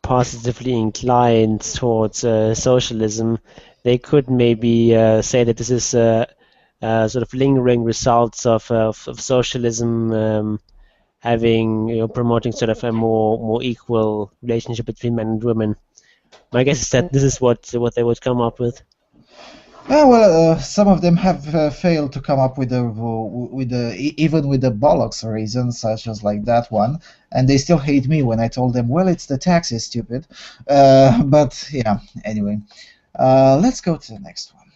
positively inclined towards socialism, they could maybe say that this is sort of lingering results of socialism. Promoting sort of a more equal relationship between men and women. My guess is that this is what they would come up with. Well, some of them have failed to come up with even with the bollocks reasons, such as like that one, and they still hate me when I told them, well, it's the taxes, stupid. But yeah, anyway, let's go to the next one.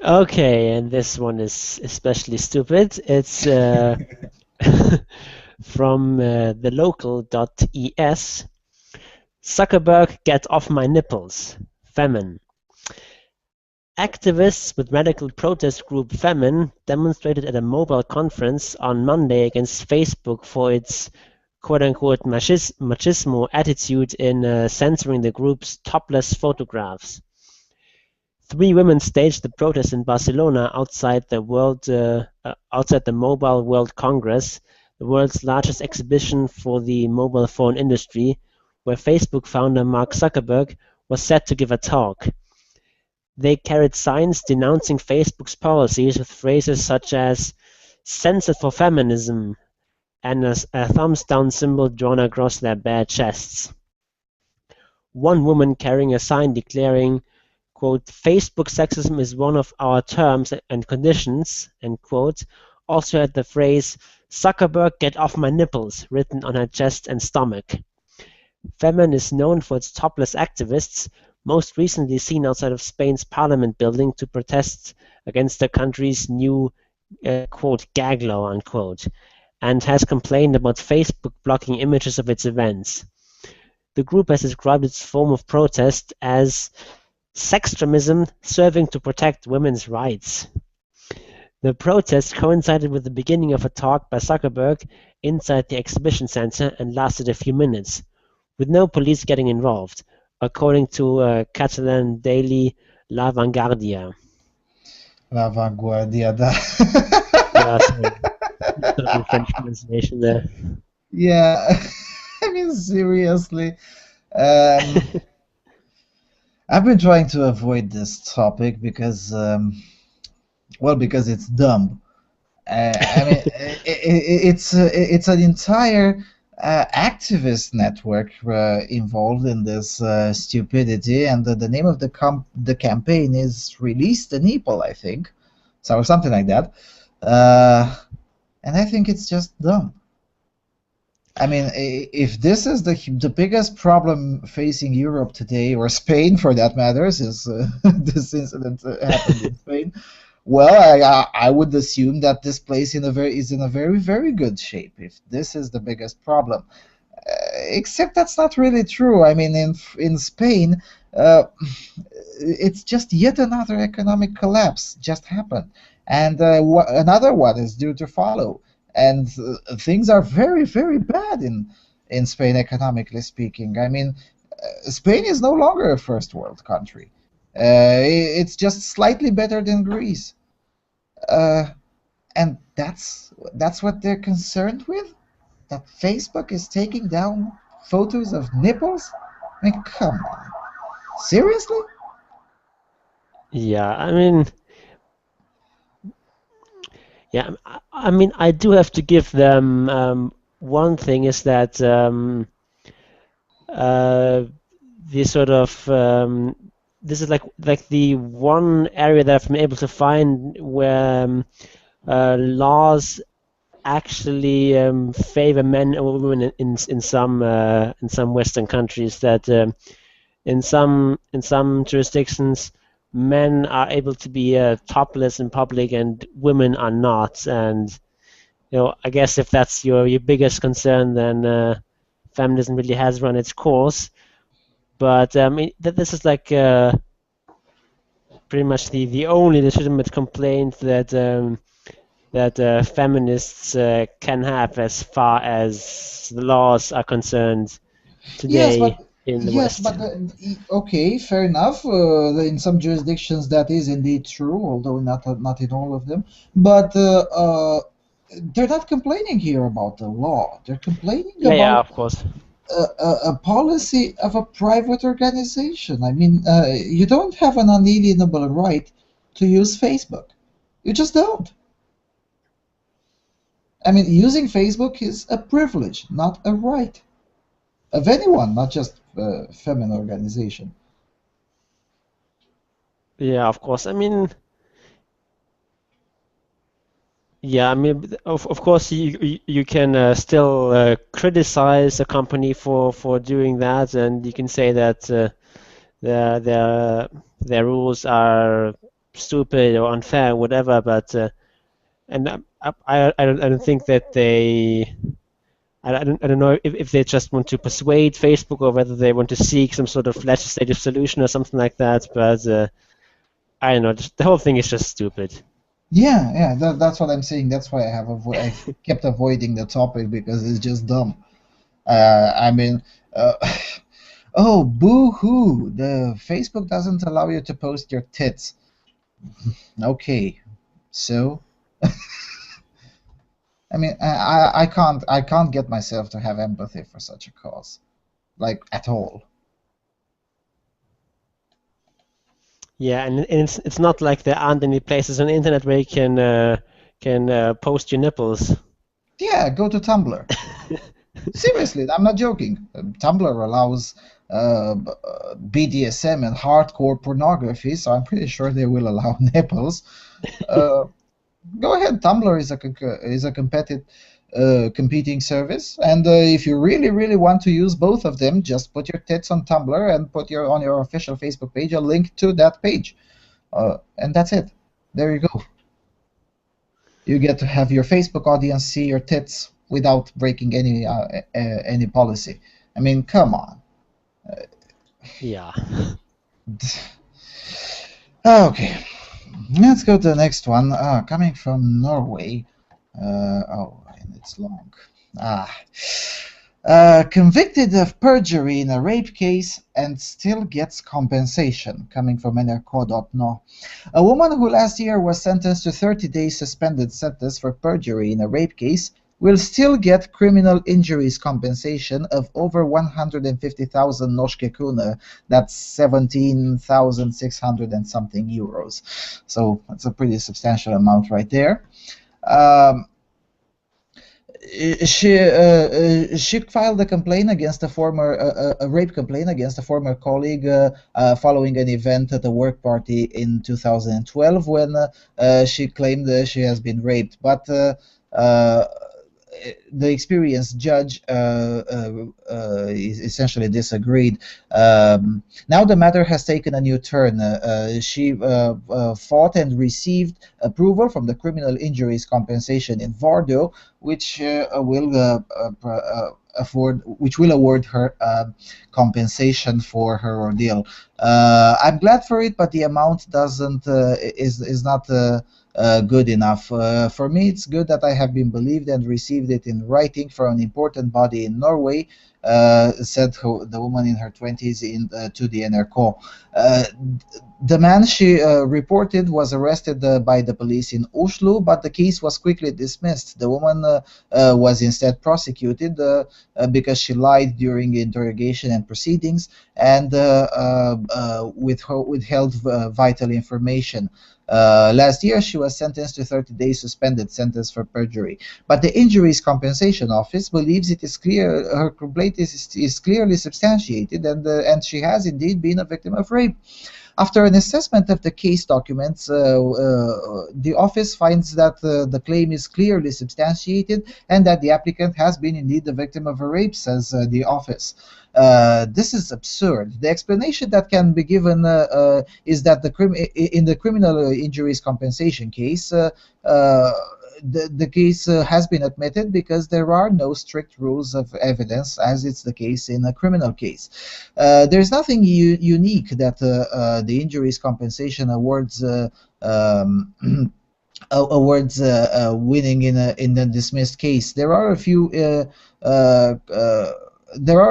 Okay, and this one is especially stupid. It's from the local.es. Zuckerberg, get off my nipples. Femin. Activists with radical protest group Femin demonstrated at a mobile conference on Monday against Facebook for its quote-unquote machismo attitude in censoring the group's topless photographs. 3 women staged the protest in Barcelona outside the Mobile World Congress, the world's largest exhibition for the mobile phone industry, where Facebook founder Mark Zuckerberg was set to give a talk. They carried signs denouncing Facebook's policies with phrases such as "censored for feminism" and a thumbs down symbol drawn across their bare chests. One woman carrying a sign declaring, quote, Facebook sexism is one of our terms and conditions, end quote, also had the phrase, Zuckerberg, get off my nipples, written on her chest and stomach. Femin is known for its topless activists, most recently seen outside of Spain's parliament building to protest against the country's new, quote, gag law, unquote, and has complained about Facebook blocking images of its events. The group has described its form of protest as sextremism serving to protect women's rights. The protest coincided with the beginning of a talk by Zuckerberg inside the exhibition center and lasted a few minutes, with no police getting involved, according to Catalan daily La Vanguardia. La Vanguardia, Yeah, sorry. French pronunciation there. Yeah, I mean, seriously. I've been trying to avoid this topic because, because it's dumb. I mean, it's an entire activist network involved in this stupidity, and the name of the campaign is "Release the Nipple," I think, so something like that. And I think it's just dumb. I mean, if this is the biggest problem facing Europe today, or Spain for that matter, since this incident happened in Spain, well, I would assume that this place is in a very very good shape. If this is the biggest problem, except that's not really true. I mean, in Spain, uh, it's just yet another economic collapse just happened, and another one is due to follow. And things are very, very bad in Spain, economically speaking. I mean, Spain is no longer a first world country. It's just slightly better than Greece, uh, and that's what they're concerned with. That Facebook is taking down photos of nipples. I mean, come on, seriously? Yeah, I mean, yeah, I mean, I do have to give them one thing is that uh, the sort of this is like the one area that I've been able to find where laws actually favor men over women in some Western countries. That in some jurisdictions men are able to be topless in public and women are not. And I guess if that's your biggest concern, then feminism really has run its course. But this is like pretty much the only legitimate complaint that feminists can have as far as the laws are concerned Yes, today but in the yes, West. but okay, fair enough. In some jurisdictions, that is indeed true, although not in all of them. But they're not complaining here about the law. They're complaining Yeah, about of course. a policy of a private organization. I mean, you don't have an unalienable right to use Facebook. You just don't. I mean, using Facebook is a privilege, not a right of anyone, not just feminine organization. Yeah, of course. I mean, yeah, I mean, of course, you can still criticize a company for doing that, and you can say that their their their rules are stupid or unfair, whatever. But and I don't think that I don't know if they just want to persuade Facebook or whether they want to seek some sort of legislative solution or something like that. But I don't know. The whole thing is just stupid. Yeah, that's what I'm saying. That's why I kept avoiding the topic because it's just dumb. I mean, uh, oh, boo-hoo! The Facebook doesn't allow you to post your tits. Okay, so I mean, I can't get myself to have empathy for such a cause, like at all. Yeah, and it's not like there aren't any places on the internet where you can post your nipples. Yeah, go to Tumblr. Seriously, I'm not joking. Tumblr allows BDSM and hardcore pornography, so I'm pretty sure they will allow nipples. Uh, Go ahead. Tumblr is a competing service, and if you really really want to use both of them, just put your tits on Tumblr and put on your official Facebook page a link to that page, and that's it. There you go. You get to have your Facebook audience see your tits without breaking any policy. I mean, come on. Yeah. Okay, let's go to the next one. Coming from Norway. Oh, and it's long. Ah. Convicted of perjury in a rape case and still gets compensation. Coming from NRK.no. A woman who last year was sentenced to 30 days suspended sentence for perjury in a rape case will still get criminal injuries compensation of over 150,000 norske kroner. That's 17,600 and something euros. So that's a pretty substantial amount right there. She filed a complaint against a rape complaint against a former colleague following an event at a work party in 2012 when she claimed she has been raped. But the experienced judge essentially disagreed. Now the matter has taken a new turn. She fought and received approval from the Criminal Injuries Compensation in Vardo, which will award her compensation for her ordeal. I'm glad for it, but the amount doesn't is not good enough. For me, it's good that I have been believed and received it in writing from an important body in Norway, said the woman in her 20s to the NRK. The man she reported was arrested by the police in Oslo, but the case was quickly dismissed. The woman was instead prosecuted because she lied during interrogation and proceedings and withheld vital information. Last year, she was sentenced to 30 days suspended sentence for perjury. But the Injuries Compensation Office believes it is clear her complaint is clearly substantiated, and she has indeed been a victim of rape. After an assessment of the case documents, the office finds that the claim is clearly substantiated and that the applicant has been indeed the victim of a rape, says the office. This is absurd. The explanation that can be given is that in the criminal injuries compensation case, the case has been admitted because there are no strict rules of evidence, as it's the case in a criminal case. There's nothing unique that the injuries compensation awards winning in a dismissed case. There are a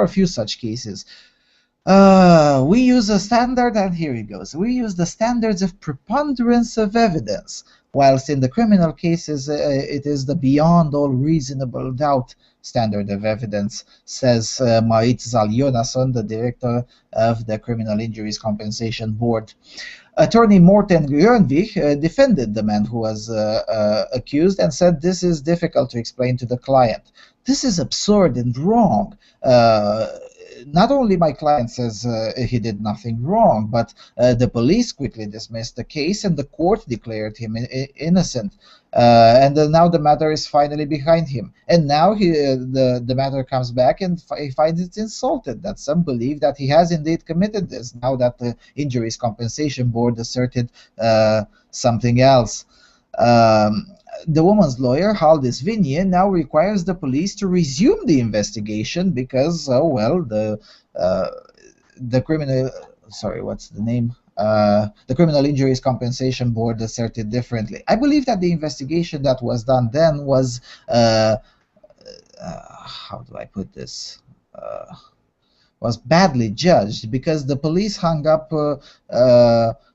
few such cases. We use a standard, and here it goes. We use the standards of preponderance of evidence, whilst in the criminal cases it is the beyond all reasonable doubt standard of evidence, says Marit Jon, the director of the Criminal Injuries Compensation Board. Attorney Morten Grönvik defended the man who was accused and said this is difficult to explain to the client. This is absurd and wrong. Not only my client says he did nothing wrong, but the police quickly dismissed the case and the court declared him innocent. And now the matter is finally behind him. And now the matter comes back, and he finds it insulted that some believe that he has indeed committed this, now that the Injuries Compensation Board asserted something else. The woman's lawyer, Haldis Vinje, now requires the police to resume the investigation because, the criminal, the Criminal Injuries Compensation Board asserted differently. I believe that the investigation that was done then was, how do I put this? Was badly judged because the police hung up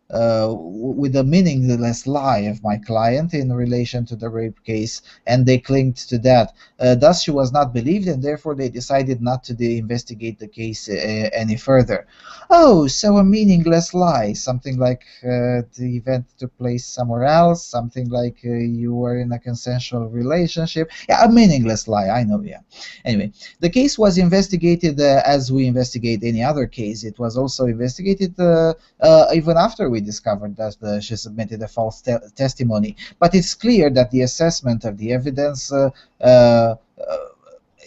with a meaningless lie of my client in relation to the rape case, and they clinged to that. Thus, she was not believed, and therefore they decided not to investigate the case any further. Oh, so a meaningless lie, something like the event took place somewhere else, something like you were in a consensual relationship. Yeah, a meaningless lie, I know, yeah. Anyway, the case was investigated as we investigate any other case. It was also investigated even after we discovered that she submitted a false testimony. But it's clear that the assessment of the evidence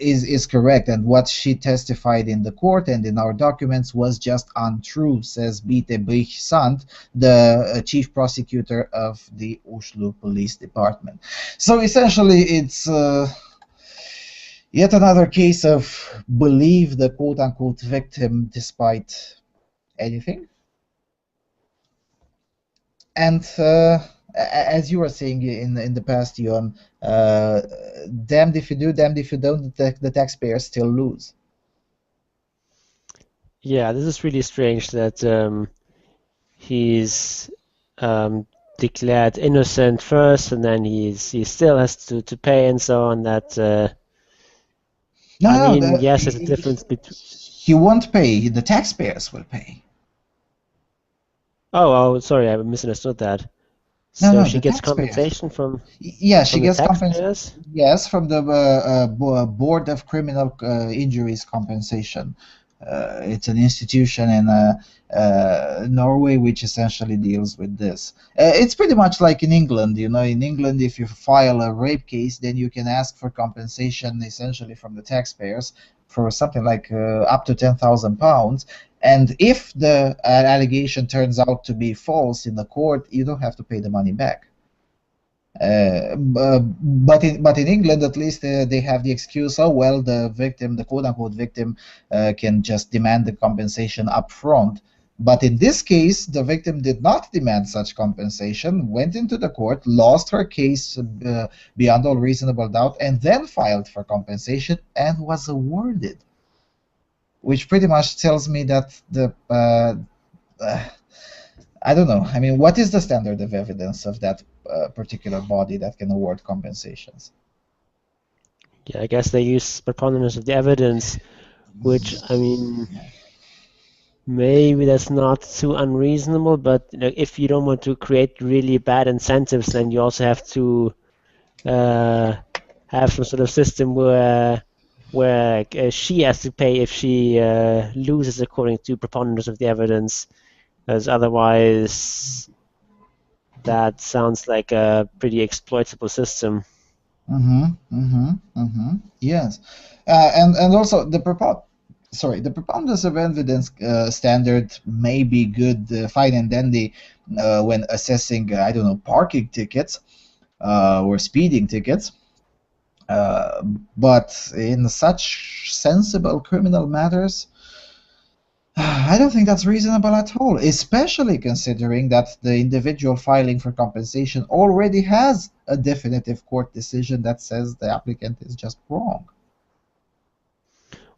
is correct, and what she testified in the court and in our documents was just untrue, says Bite Brich-Sand, the chief prosecutor of the Oslo Police Department. So essentially it's yet another case of believe the quote-unquote victim despite anything. And as you were saying in the past, Jon, damned if you do, damned if you don't, the taxpayers still lose. Yeah, this is really strange that he's declared innocent first, and then he still has to pay and so on. That yes, there's a difference between. He won't pay. The taxpayers will pay. Oh, sorry, I misunderstood that. So she gets compensation from. Yeah, she gets compensation. Yes, from the Board of Criminal Injuries Compensation, It's an institution in Norway which essentially deals with this. It's pretty much like in England. You know, in England, if you file a rape case, then you can ask for compensation essentially from the taxpayers for something like up to £10,000. And if the allegation turns out to be false in the court, you don't have to pay the money back. But in England, at least, they have the excuse, oh well, the victim, the quote-unquote victim, can just demand the compensation up front. But in this case, the victim did not demand such compensation, went into the court, lost her case beyond all reasonable doubt, and then filed for compensation and was awarded. Which pretty much tells me that the I don't know. I mean, what is the standard of evidence of that particular body that can award compensations? Yeah, I guess they use preponderance of the evidence, which, I mean, maybe that's not too unreasonable, but you know, if you don't want to create really bad incentives, then you also have to have some sort of system where she has to pay if she loses according to preponderance of the evidence, because otherwise that sounds like a pretty exploitable system. Yes, and also the preponderance of evidence standard may be good, fine and dandy when assessing, I don't know, parking tickets or speeding tickets. But in such sensible criminal matters, I don't think that's reasonable at all, especially considering that the individual filing for compensation already has a definitive court decision that says the applicant is just wrong.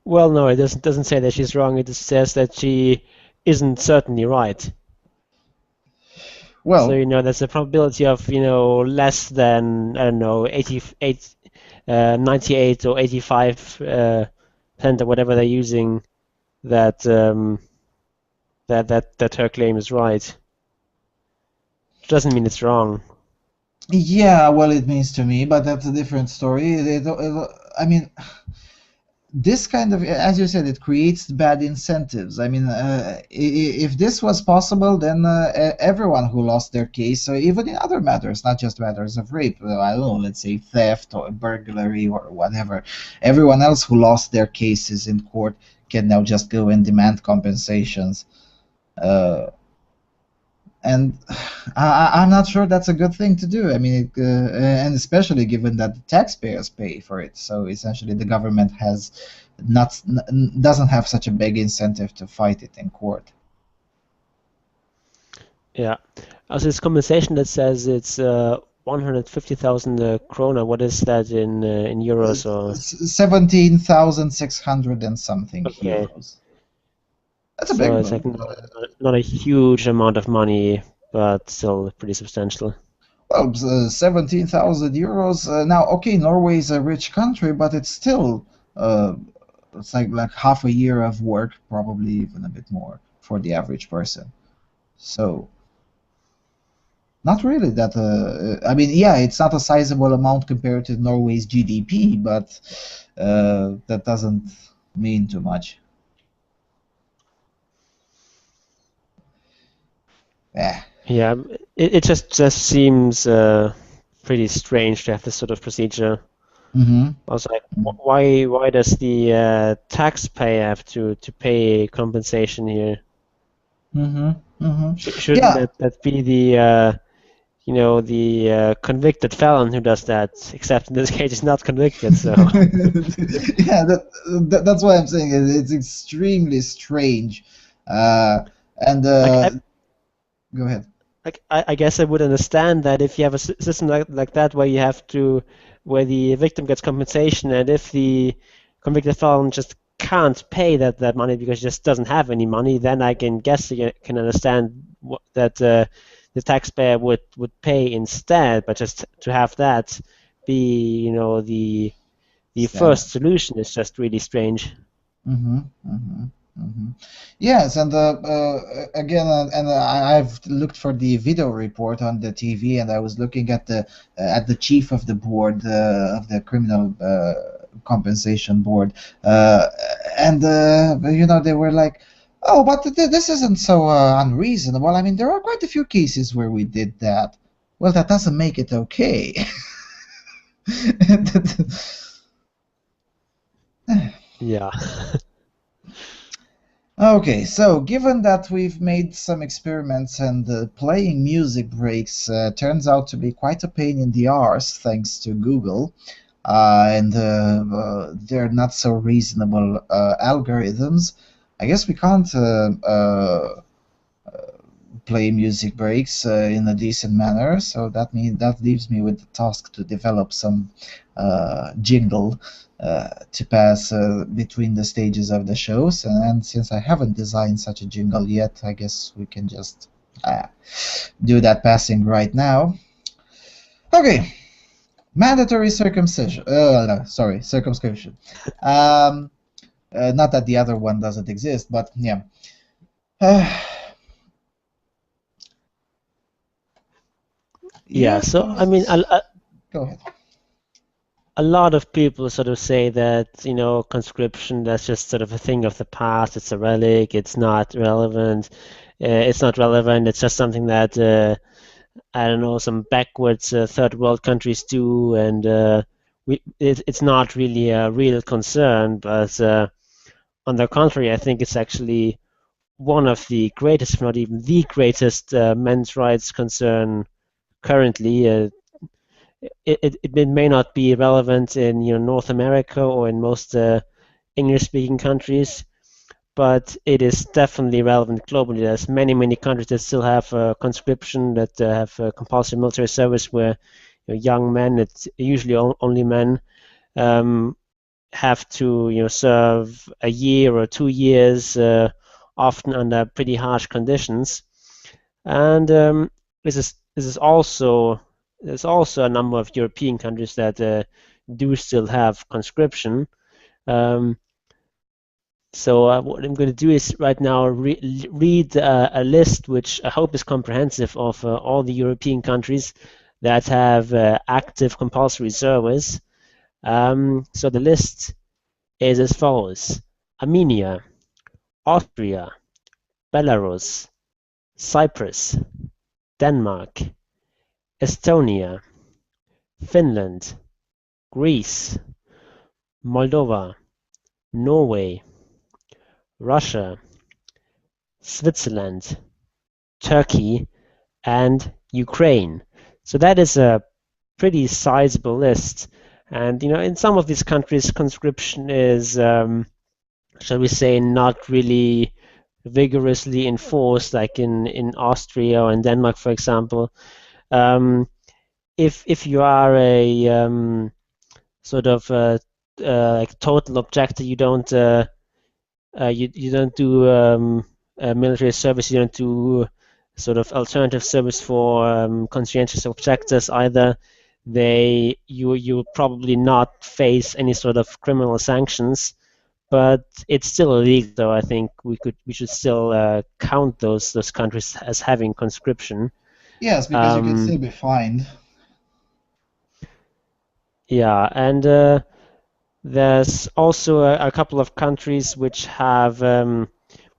Well, no, it doesn't say that she's wrong. It just says that she isn't certainly right. Well, so you know, there's a probability of less than, I don't know, 98 or 85% or whatever they're using, that that her claim is right. Which doesn't mean it's wrong. Yeah, well, it means to me, but that's a different story. I mean, this kind of, as you said, it creates bad incentives. I mean, if this was possible, then everyone who lost their case, so even in other matters, not just matters of rape, I don't know, let's say theft or burglary or whatever, everyone else who lost their cases in court can now just go and demand compensations. And I'm not sure that's a good thing to do. I mean, and especially given that the taxpayers pay for it, so essentially the government doesn't have such a big incentive to fight it in court. Yeah. Also, this compensation that says it's 150,000 krona. What is that in euros? Or 17,600 and something euros. That's a big one. It's like not a huge amount of money, but still pretty substantial. Well, 17,000 euros. Now, okay, Norway is a rich country, but it's still it's like half a year of work, probably even a bit more for the average person. So, not really that. I mean, yeah, it's not a sizable amount compared to Norway's GDP, but that doesn't mean too much. Yeah, it just seems pretty strange to have this sort of procedure. I was like, why does the taxpayer have to pay compensation here? Shouldn't that be the the convicted felon who does that? Except in this case, he's not convicted, so. Yeah, that's why I'm saying it's extremely strange, Go ahead. I guess I would understand that if you have a system like that where the victim gets compensation, and if the convicted felon just can't pay that money because he just doesn't have any money, then I can understand that the taxpayer would pay instead. But just to have that be the first solution is just really strange. Yes, and again, I've looked for the video report on the TV, and I was looking at the chief of the board of the criminal compensation board, and they were like, "Oh, but this isn't so unreasonable. I mean, there are quite a few cases where we did that." Well, that doesn't make it okay. Yeah. Okay, so given that we've made some experiments and playing music breaks turns out to be quite a pain in the arse thanks to Google, and they're not so reasonable algorithms, I guess we can't play music breaks in a decent manner. So that leaves me with the task to develop some jingle to pass between the stages of the shows. And since I haven't designed such a jingle yet, I guess we can just do that passing right now. Okay, mandatory circumcision. No, sorry, circumscription. Not that the other one doesn't exist, but yeah. Yeah, so I mean, Go ahead. a lot of people sort of say that, conscription, that's just sort of a thing of the past, it's a relic, it's not relevant, it's just something that, I don't know, some backwards third world countries do, and it's not really a real concern, but on the contrary, I think it's actually one of the greatest, if not even the greatest, men's rights concern currently. It may not be relevant in North America or in most English-speaking countries, but it is definitely relevant globally. There's many countries that still have conscription, that have compulsory military service, where young men, it's usually only men, have to serve a year or 2 years, often under pretty harsh conditions. And there's also a number of European countries that do still have conscription. So what I'm going to do is right now read a list which I hope is comprehensive of all the European countries that have active compulsory service. So the list is as follows: Armenia, Austria, Belarus, Cyprus, Denmark, Estonia, Finland, Greece, Moldova, Norway, Russia, Switzerland, Turkey, and Ukraine. So that is a pretty sizable list. And in some of these countries, conscription is, shall we say, not really vigorously enforced, like in Austria or in Denmark, for example. If you are a sort of like total objector, you don't do military service, you don't do sort of alternative service for conscientious objectors either. You will probably not face any sort of criminal sanctions, but it's still illegal. So I think we should still count those countries as having conscription. Yes, because you can still be fined. Yeah, and there's also a couple of countries which have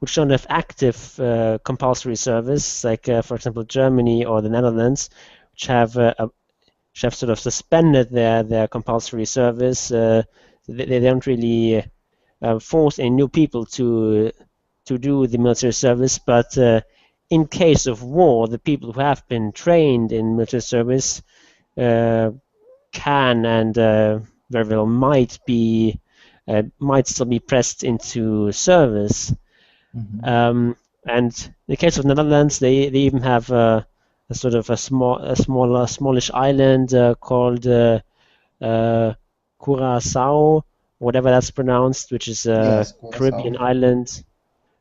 which don't have active compulsory service, like for example Germany or the Netherlands, which have sort of suspended their compulsory service. They don't really force any new people to do the military service, but in case of war, the people who have been trained in military service can and very well might still be pressed into service. Mm-hmm. And in the case of the Netherlands, they even have a sort of a smallish island called Curaçao, whatever that's pronounced, which is a Yes, Caribbean island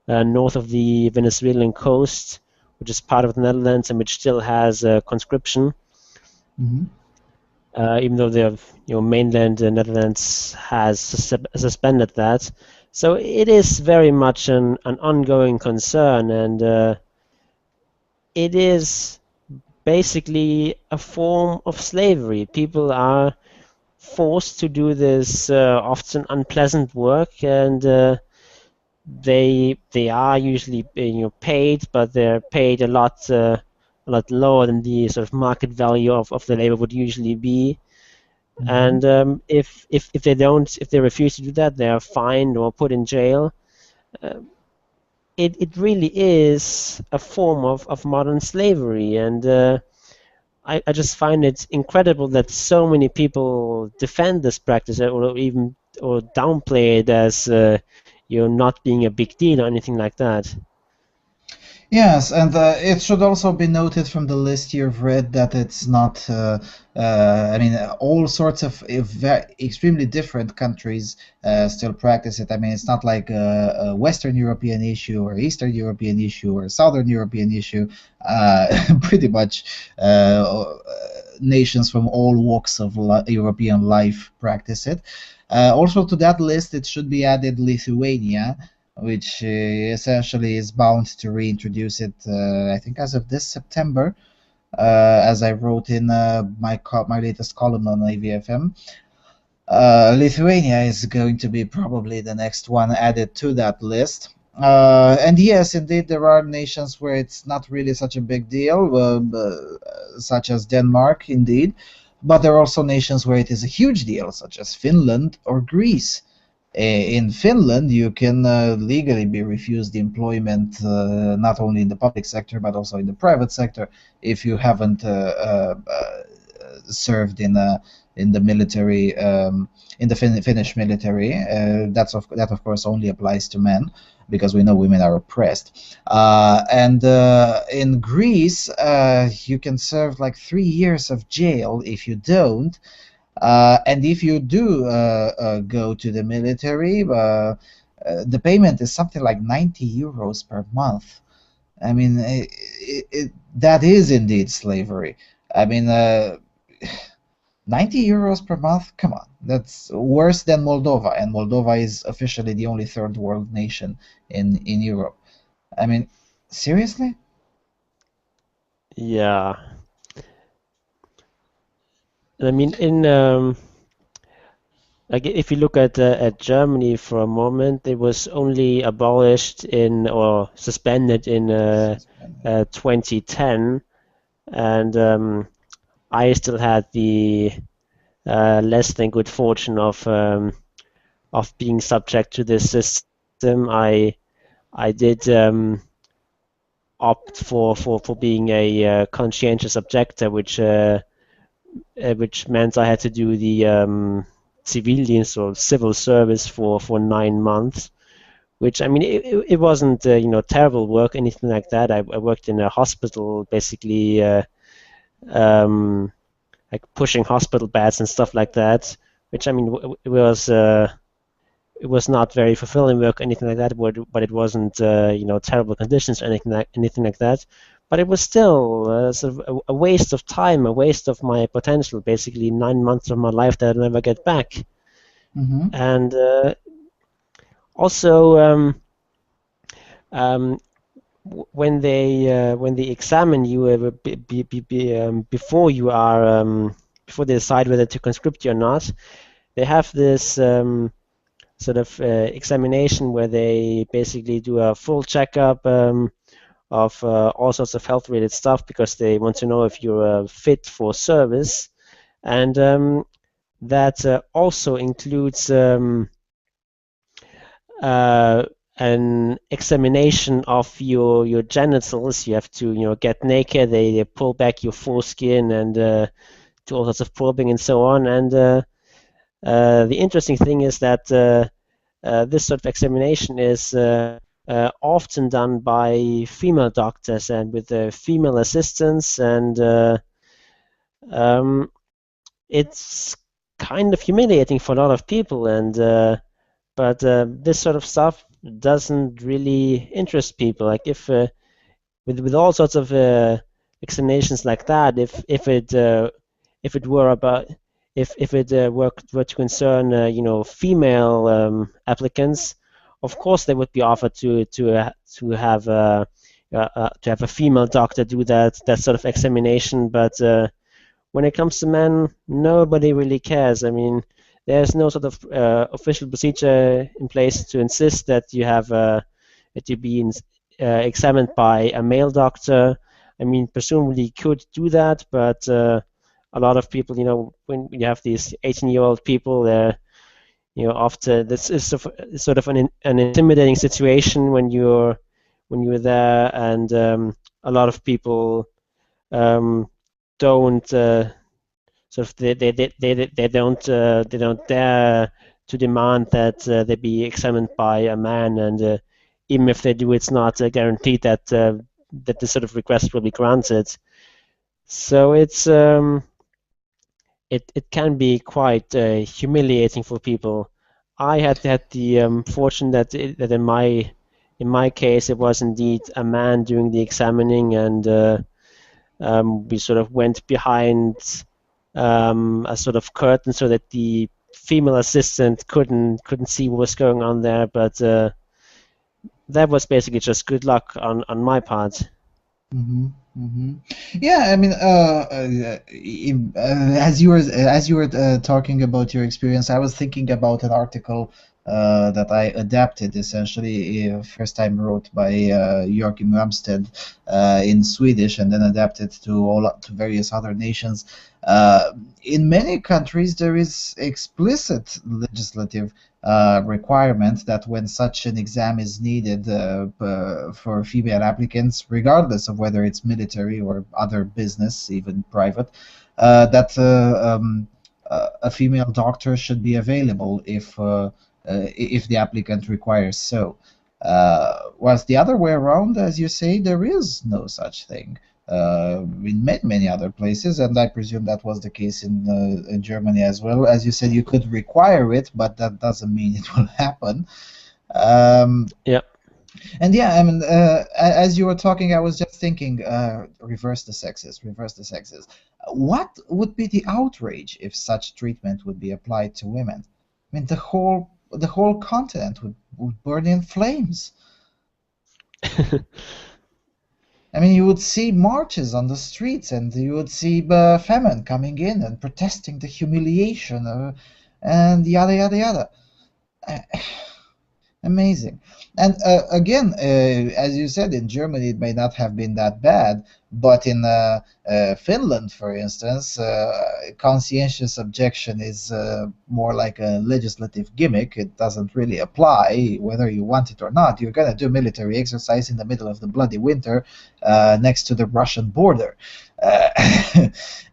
north of the Venezuelan coast, which is part of the Netherlands and which still has conscription. Mm-hmm. Even though the mainland Netherlands has suspended that. So it is very much an ongoing concern, and it is basically a form of slavery. People are forced to do this often unpleasant work, and they are usually paid, but they're paid a lot lower than the sort of market value of the labor would usually be. And if they refuse to do that, they are fined or put in jail. It really is a form of modern slavery, and I just find it incredible that so many people defend this practice or downplay it as not being a big deal or anything like that. Yes, and it should also be noted from the list you've read that it's not, I mean, all sorts of extremely different countries still practice it. I mean, it's not like a Western European issue or Eastern European issue or Southern European issue. Pretty much nations from all walks of European life practice it. Also to that list, it should be added Lithuania, which essentially is bound to reintroduce it, I think, as of this September, as I wrote in my latest column on AVFM. Lithuania is going to be probably the next one added to that list. And yes, indeed, there are nations where it's not really such a big deal, such as Denmark, indeed. But there are also nations where it is a huge deal, such as Finland or Greece. In Finland, you can legally be refused employment not only in the public sector but also in the private sector if you haven't served in the military, in the Finnish military. That of course only applies to men, because we know women are oppressed. And in Greece, you can serve like 3 years of jail if you don't. And if you do go to the military, the payment is something like 90 euros per month. I mean, that is indeed slavery. I mean, 90 euros per month? Come on, that's worse than Moldova, and Moldova is officially the only third world nation in Europe. I mean, seriously? Yeah. I mean, like if you look at Germany for a moment, it was only abolished or suspended in 2010, and I still had the less than good fortune of being subject to this system. I did opt for being a conscientious objector, which meant I had to do the civilians or civil service for 9 months, which, I mean, it wasn't terrible work, anything like that. I worked in a hospital, basically like pushing hospital beds and stuff like that, which, I mean, it was not very fulfilling work, anything like that, but it wasn't terrible conditions or anything like that. But it was still sort of a waste of time, a waste of my potential, basically 9 months of my life that I'll never get back. Mm-hmm. And also, when they examine you before you are before they decide whether to conscript you or not, they have this sort of examination where they basically do a full checkup of all sorts of health-related stuff, because they want to know if you're fit for service, and that also includes an examination of your genitals. You have to get naked. They pull back your foreskin and do all sorts of probing and so on. And the interesting thing is that this sort of examination is often done by female doctors and with female assistants, and it's kind of humiliating for a lot of people. And but this sort of stuff doesn't really interest people. Like if with all sorts of examinations like that, if it were about if it were to concern female applicants, of course they would be offered to have a female doctor do that sort of examination. But when it comes to men, nobody really cares. I mean, there's no sort of official procedure in place to insist that you have that you be examined by a male doctor. I mean, presumably you could do that, but a lot of people, when you have these 18-year-old people, they're after this is sort of an intimidating situation when you're there, and a lot of people don't sort of they don't dare to demand that they be examined by a man, and even if they do, it's not guaranteed that this sort of request will be granted. So it can be quite humiliating for people. I had the fortune that in my case it was indeed a man doing the examining, and we sort of went behind a sort of curtain so that the female assistant couldn't see what was going on there. But that was basically just good luck on my part. Mm-hmm. Mm-hmm. Yeah, I mean, as you were talking about your experience, I was thinking about an article that I adapted, essentially, first time wrote by Joachim Ramsted in Swedish, and then adapted to various other nations. In many countries, there is explicit legislative requirement that when such an exam is needed for female applicants, regardless of whether it's military or other business, even private, that a female doctor should be available if the applicant requires so. Whilst the other way around, as you say, there is no such thing. In many other places, and I presume that was the case in Germany as well. As you said, you could require it, but that doesn't mean it will happen. Yeah. And yeah, I mean, as you were talking, I was just thinking, reverse the sexes, reverse the sexes. What would be the outrage if such treatment would be applied to women? I mean, the whole continent would burn in flames. I mean, you would see marches on the streets, and you would see famine coming in and protesting the humiliation, and yada yada yada. Amazing. And again, as you said, in Germany it may not have been that bad, but in Finland, for instance, conscientious objection is more like a legislative gimmick. It doesn't really apply whether you want it or not. You're going to do military exercise in the middle of the bloody winter next to the Russian border.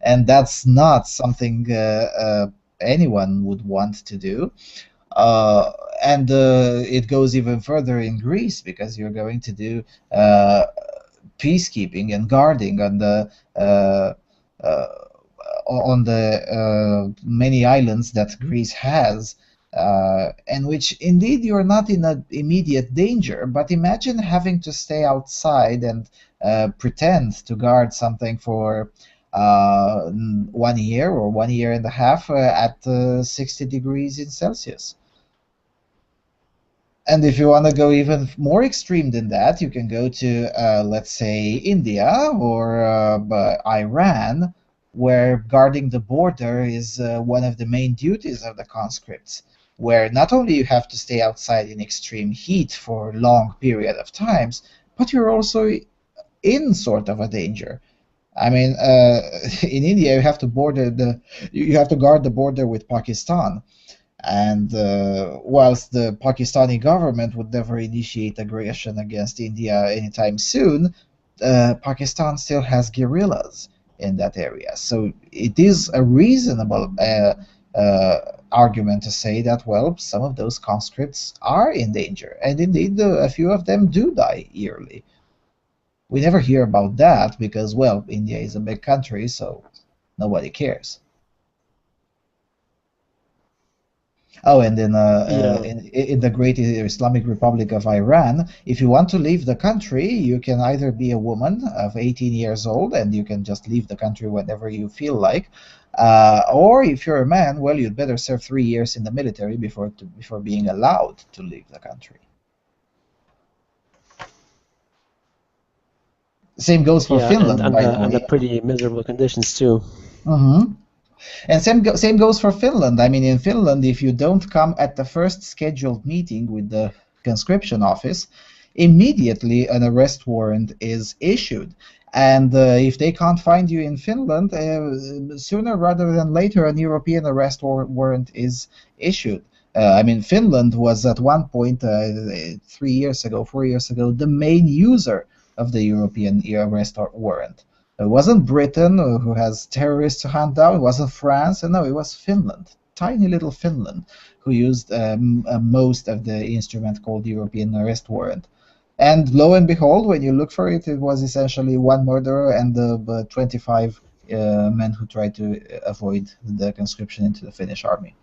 And that's not something anyone would want to do. And it goes even further in Greece, because you're going to do peacekeeping and guarding on the many islands that Greece has, and which indeed you're not in an immediate danger. But imagine having to stay outside and pretend to guard something for 1 year or 1 year and a half at 60 degrees in Celsius. And if you want to go even more extreme than that, you can go to, let's say, India or Iran, where guarding the border is one of the main duties of the conscripts, where not only you have to stay outside in extreme heat for a long period of times, but you're also in sort of a danger. I mean, in India, you have to guard the border with Pakistan. And whilst the Pakistani government would never initiate aggression against India anytime soon, Pakistan still has guerrillas in that area. So it is a reasonable argument to say that, well, some of those conscripts are in danger. And indeed, a few of them do die yearly. We never hear about that because, well, India is a big country, so nobody cares. Oh, and then in the great Islamic Republic of Iran, if you want to leave the country, you can either be a woman of 18 years old and you can just leave the country whenever you feel like, or if you're a man, well, you'd better serve 3 years in the military before being allowed to leave the country. Same goes for Finland, by the way. Under pretty miserable conditions too. Mm-hmm. And same goes for Finland. I mean, in Finland, if you don't come at the first scheduled meeting with the conscription office, immediately an arrest warrant is issued. And if they can't find you in Finland, sooner rather than later, an European arrest warrant is issued. I mean, Finland was at one point, 3 years ago, 4 years ago, the main user of the European arrest warrant. It wasn't Britain who has terrorists to hunt down. It wasn't France. No, it was Finland, tiny little Finland, who used most of the instrument called European arrest warrant. And lo and behold, when you look for it, it was essentially one murderer and the 25 men who tried to avoid the conscription into the Finnish army.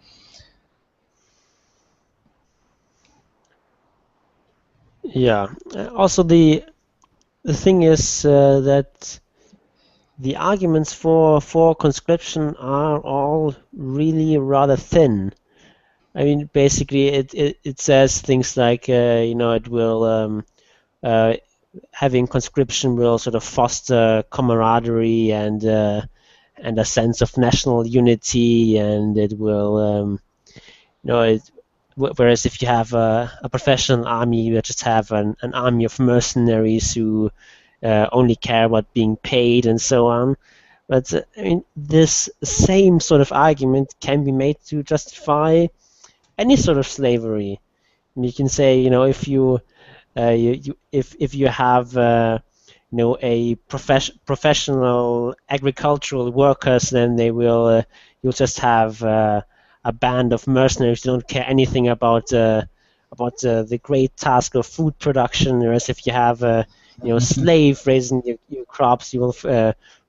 Yeah. Also, the thing is that the arguments for conscription are all really rather thin. I mean, basically, it says things like it will having conscription will sort of foster camaraderie and a sense of national unity, and it will whereas if you have a professional army, you just have an army of mercenaries who only care about being paid and so on. But I mean, this same sort of argument can be made to justify any sort of slavery. And you can say, if you if you have a professional agricultural workers, then they will you'll just have a band of mercenaries who don't care anything about the great task of food production. Whereas if you have slave raising your crops, you will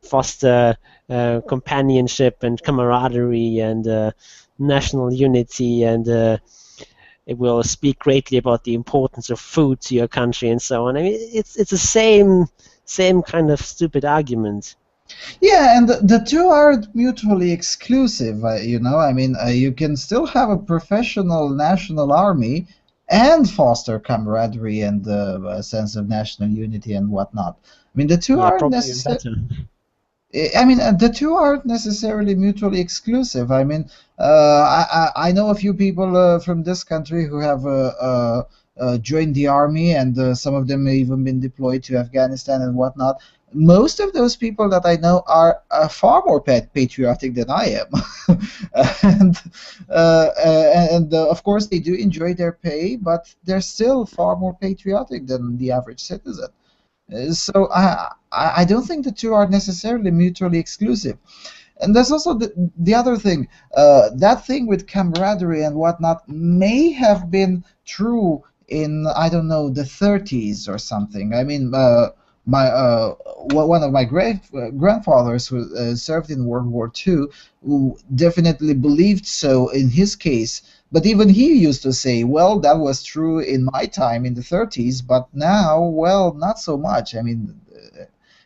foster companionship and camaraderie and national unity, and it will speak greatly about the importance of food to your country and so on. I mean, it's the same kind of stupid argument. Yeah, and the two aren't mutually exclusive. I mean, you can still have a professional national army and foster camaraderie and a sense of national unity and whatnot. I mean, the two aren't necessarily. I mean, the two aren't necessarily mutually exclusive. I mean, I know a few people from this country who have joined the army, and some of them have even been deployed to Afghanistan and whatnot. Most of those people that I know are far more patriotic than I am, and of course they do enjoy their pay, but they're still far more patriotic than the average citizen. So I don't think the two are necessarily mutually exclusive. And there's also the other thing. That thing with camaraderie and whatnot may have been true in, I don't know, the 30s or something. I mean, one of my grandfathers who served in World War II, who definitely believed so in his case. But even he used to say, well, that was true in my time in the 30s, but now, well, not so much. I mean,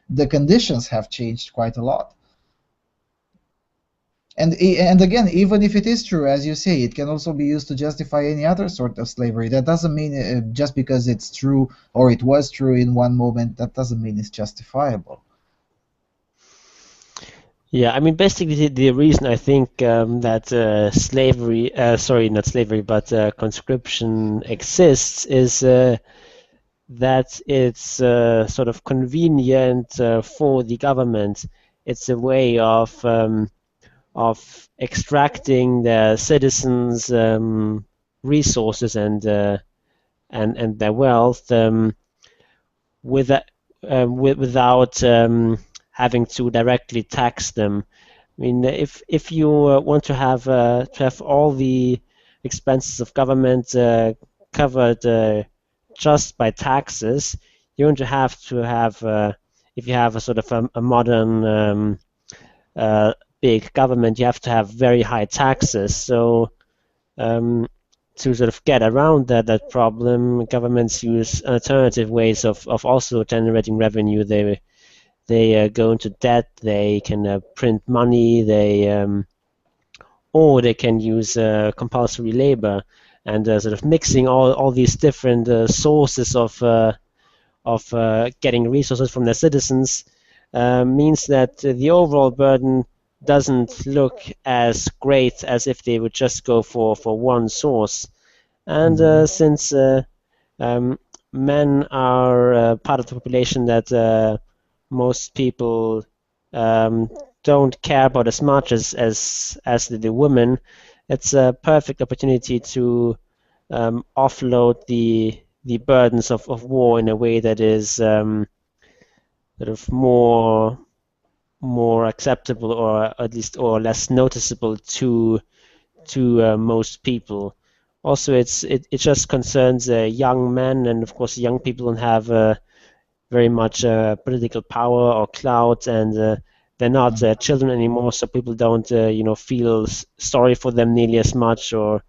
the conditions have changed quite a lot. And again, even if it is true, as you say, it can also be used to justify any other sort of slavery. That doesn't mean just because it's true or it was true in one moment, that doesn't mean it's justifiable. Yeah, I mean, basically the reason I think that slavery, sorry, not slavery, but conscription exists is that it's sort of convenient for the government. It's a way of extracting the citizens' resources and their wealth without having to directly tax them. I mean, if you want to have all the expenses of government covered just by taxes, you're going to have if you have a sort of a modern big government, you have to have very high taxes. So to sort of get around that problem, governments use alternative ways of also generating revenue. They go into debt. They can print money. Or they can use compulsory labor, and sort of mixing all these different sources of getting resources from their citizens means that the overall burden doesn't look as great as if they would just go for one source. And since um, men are part of the population that most people um, don't care about as much as the women, it's a perfect opportunity to offload the burdens of war in a way that is sort of more acceptable, or at least or less noticeable to most people. Also, it just concerns young men, and of course, young people don't have very much political power or clout, and they're not children anymore, so people don't feel sorry for them nearly as much, or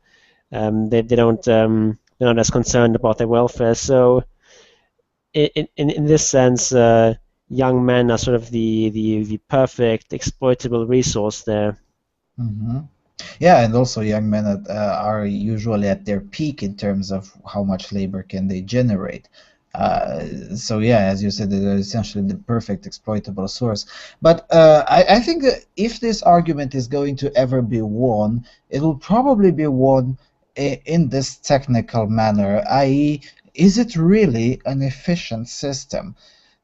they don't they're not as concerned about their welfare. So in this sense, young men are sort of the perfect exploitable resource there. Hmm. Yeah, and also young men are usually at their peak in terms of how much labor can they generate. So yeah, as you said, they're essentially the perfect exploitable source. But I think that if this argument is going to ever be won, it will probably be won in this technical manner, i.e., is it really an efficient system?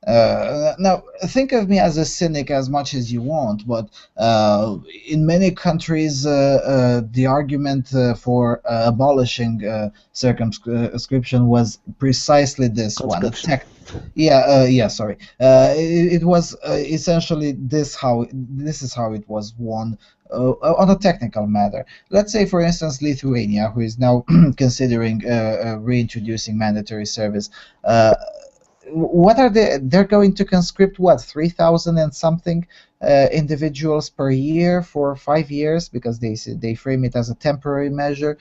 Now, think of me as a cynic as much as you want, but in many countries, the argument for abolishing circumscription was precisely this one. Conscription. Yeah, sorry. It was essentially this is how it was won. On a technical matter, let's say, for instance, Lithuania, who is now considering reintroducing mandatory service. What are they're going to conscript what, 3,000 and something individuals per year for 5 years, because they frame it as a temporary measure.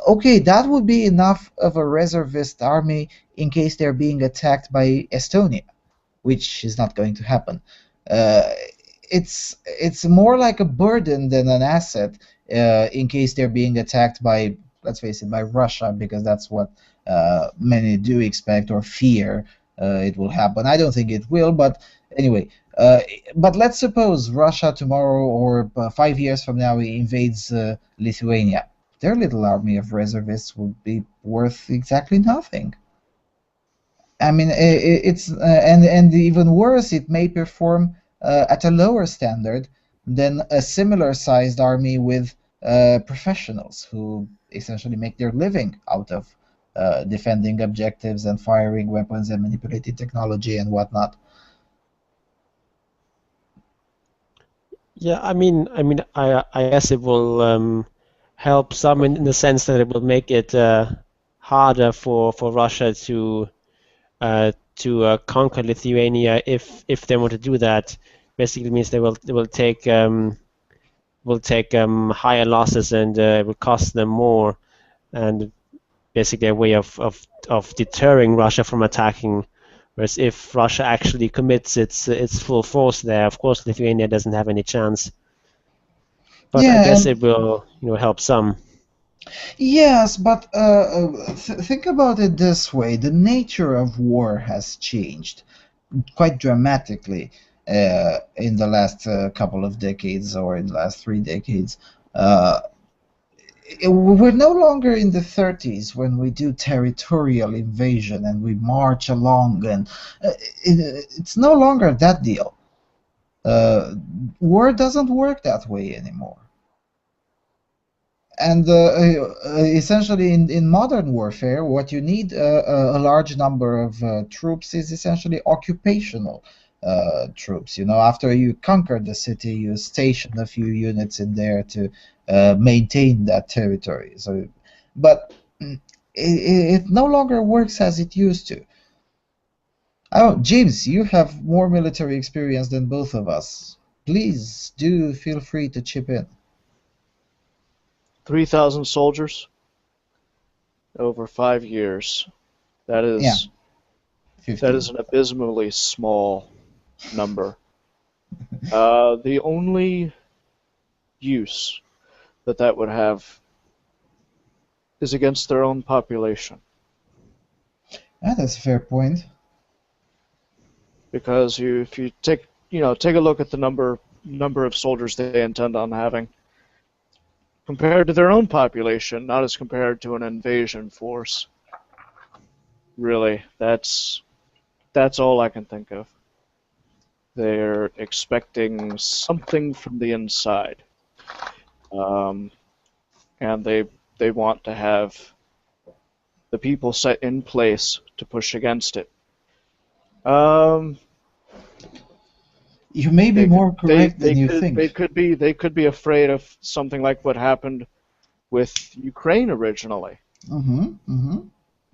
Okay, that would be enough of a reservist army in case they're being attacked by Estonia, which is not going to happen. uh, it's more like a burden than an asset in case they're being attacked by, let's face it, by Russia, because that's what many do expect or fear it will happen. I don't think it will, but anyway. But let's suppose Russia tomorrow or 5 years from now invades Lithuania. Their little army of reservists would be worth exactly nothing. I mean, it's and even worse, it may perform at a lower standard than a similar sized army with professionals who essentially make their living out of defending objectives and firing weapons and manipulating technology and whatnot. Yeah, I guess it will help some in the sense that it will make it harder for Russia to conquer Lithuania if they want to do that. Basically means they will take higher losses, and it will cost them more, and basically a way of deterring Russia from attacking. Whereas if Russia actually commits its full force there, of course Lithuania doesn't have any chance. But I Yeah, guess and it will, help some. yes, but think about it this way: the nature of war has changed quite dramatically in the last couple of decades, or in the last 3 decades. Uh, we're no longer in the 30s when we do territorial invasion and we march along, and it's no longer that deal. Uh, War doesn't work that way anymore. And essentially, in modern warfare, what you need a large number of troops is essentially occupational troops. You know, after you conquer the city, you station a few units in there to maintain that territory. So, but it no longer works as it used to. Oh, James, you have more military experience than both of us. Please do feel free to chip in. 3,000 soldiers over 5 years. That Yeah, is that is 15. an abysmally small number. The only use that would have is against their own population, Yeah, that's a fair point. because if you take a look at the number number of soldiers they intend on having compared to their own population, not as compared to an invasion force. Really, that's all I can think of. They're expecting something from the inside, and they want to have the people set in place to push against it. You may be more correct than you think. They could be afraid of something like what happened with Ukraine originally,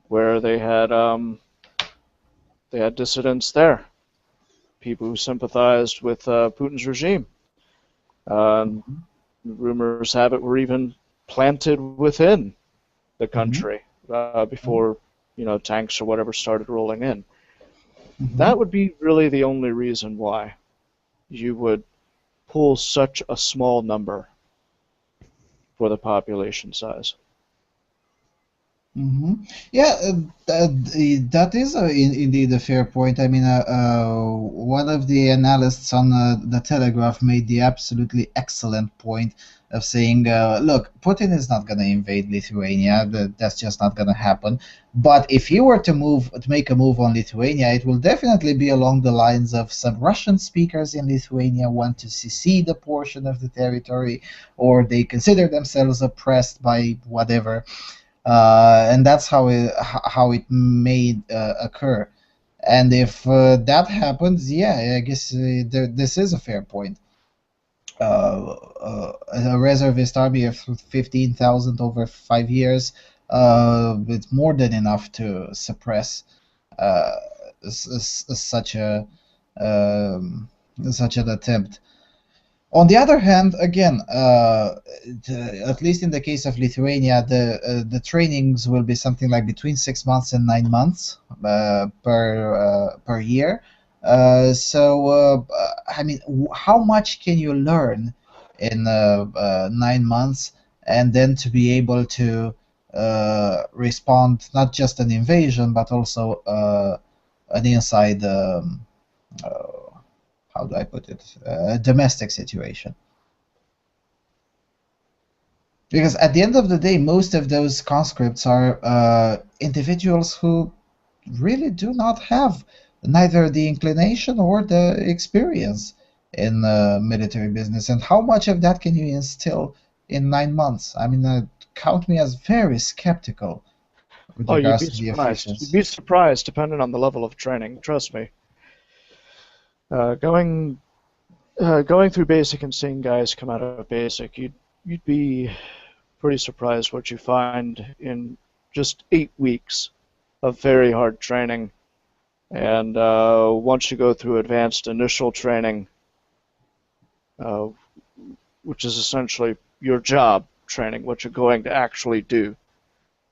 where they had dissidents there, people who sympathized with Putin's regime. Rumors have it were even planted within the country before tanks or whatever started rolling in. That would be really the only reason why you would pull such a small number for the population size. Yeah, that is indeed a fair point. I mean, one of the analysts on the Telegraph made the absolutely excellent point of saying, look, Putin is not going to invade Lithuania. That's just not going to happen. But if he were to make a move on Lithuania, it will definitely be along the lines of some Russian speakers in Lithuania want to secede a portion of the territory, or they consider themselves oppressed by whatever. And that's how it may occur. And if that happens, yeah, I guess this is a fair point. A reservist army of 15,000 over 5 years, it's more than enough to suppress such an attempt. On the other hand, again, at least in the case of Lithuania, the trainings will be something like between 6 months and 9 months per year. I mean, how much can you learn in 9 months, and then to be able to respond not just an invasion but also an inside. How do I put it? A domestic situation. Because at the end of the day, most of those conscripts are individuals who really do not have neither the inclination or the experience in military business. And how much of that can you instill in 9 months? I mean, count me as very skeptical with regards to the efficiency. You'd be surprised, depending on the level of training. Trust me. Going through basic and seeing guys come out of basic, you'd be pretty surprised what you find in just 8 weeks of very hard training. And once you go through advanced initial training, which is essentially your job training, what you're going to actually do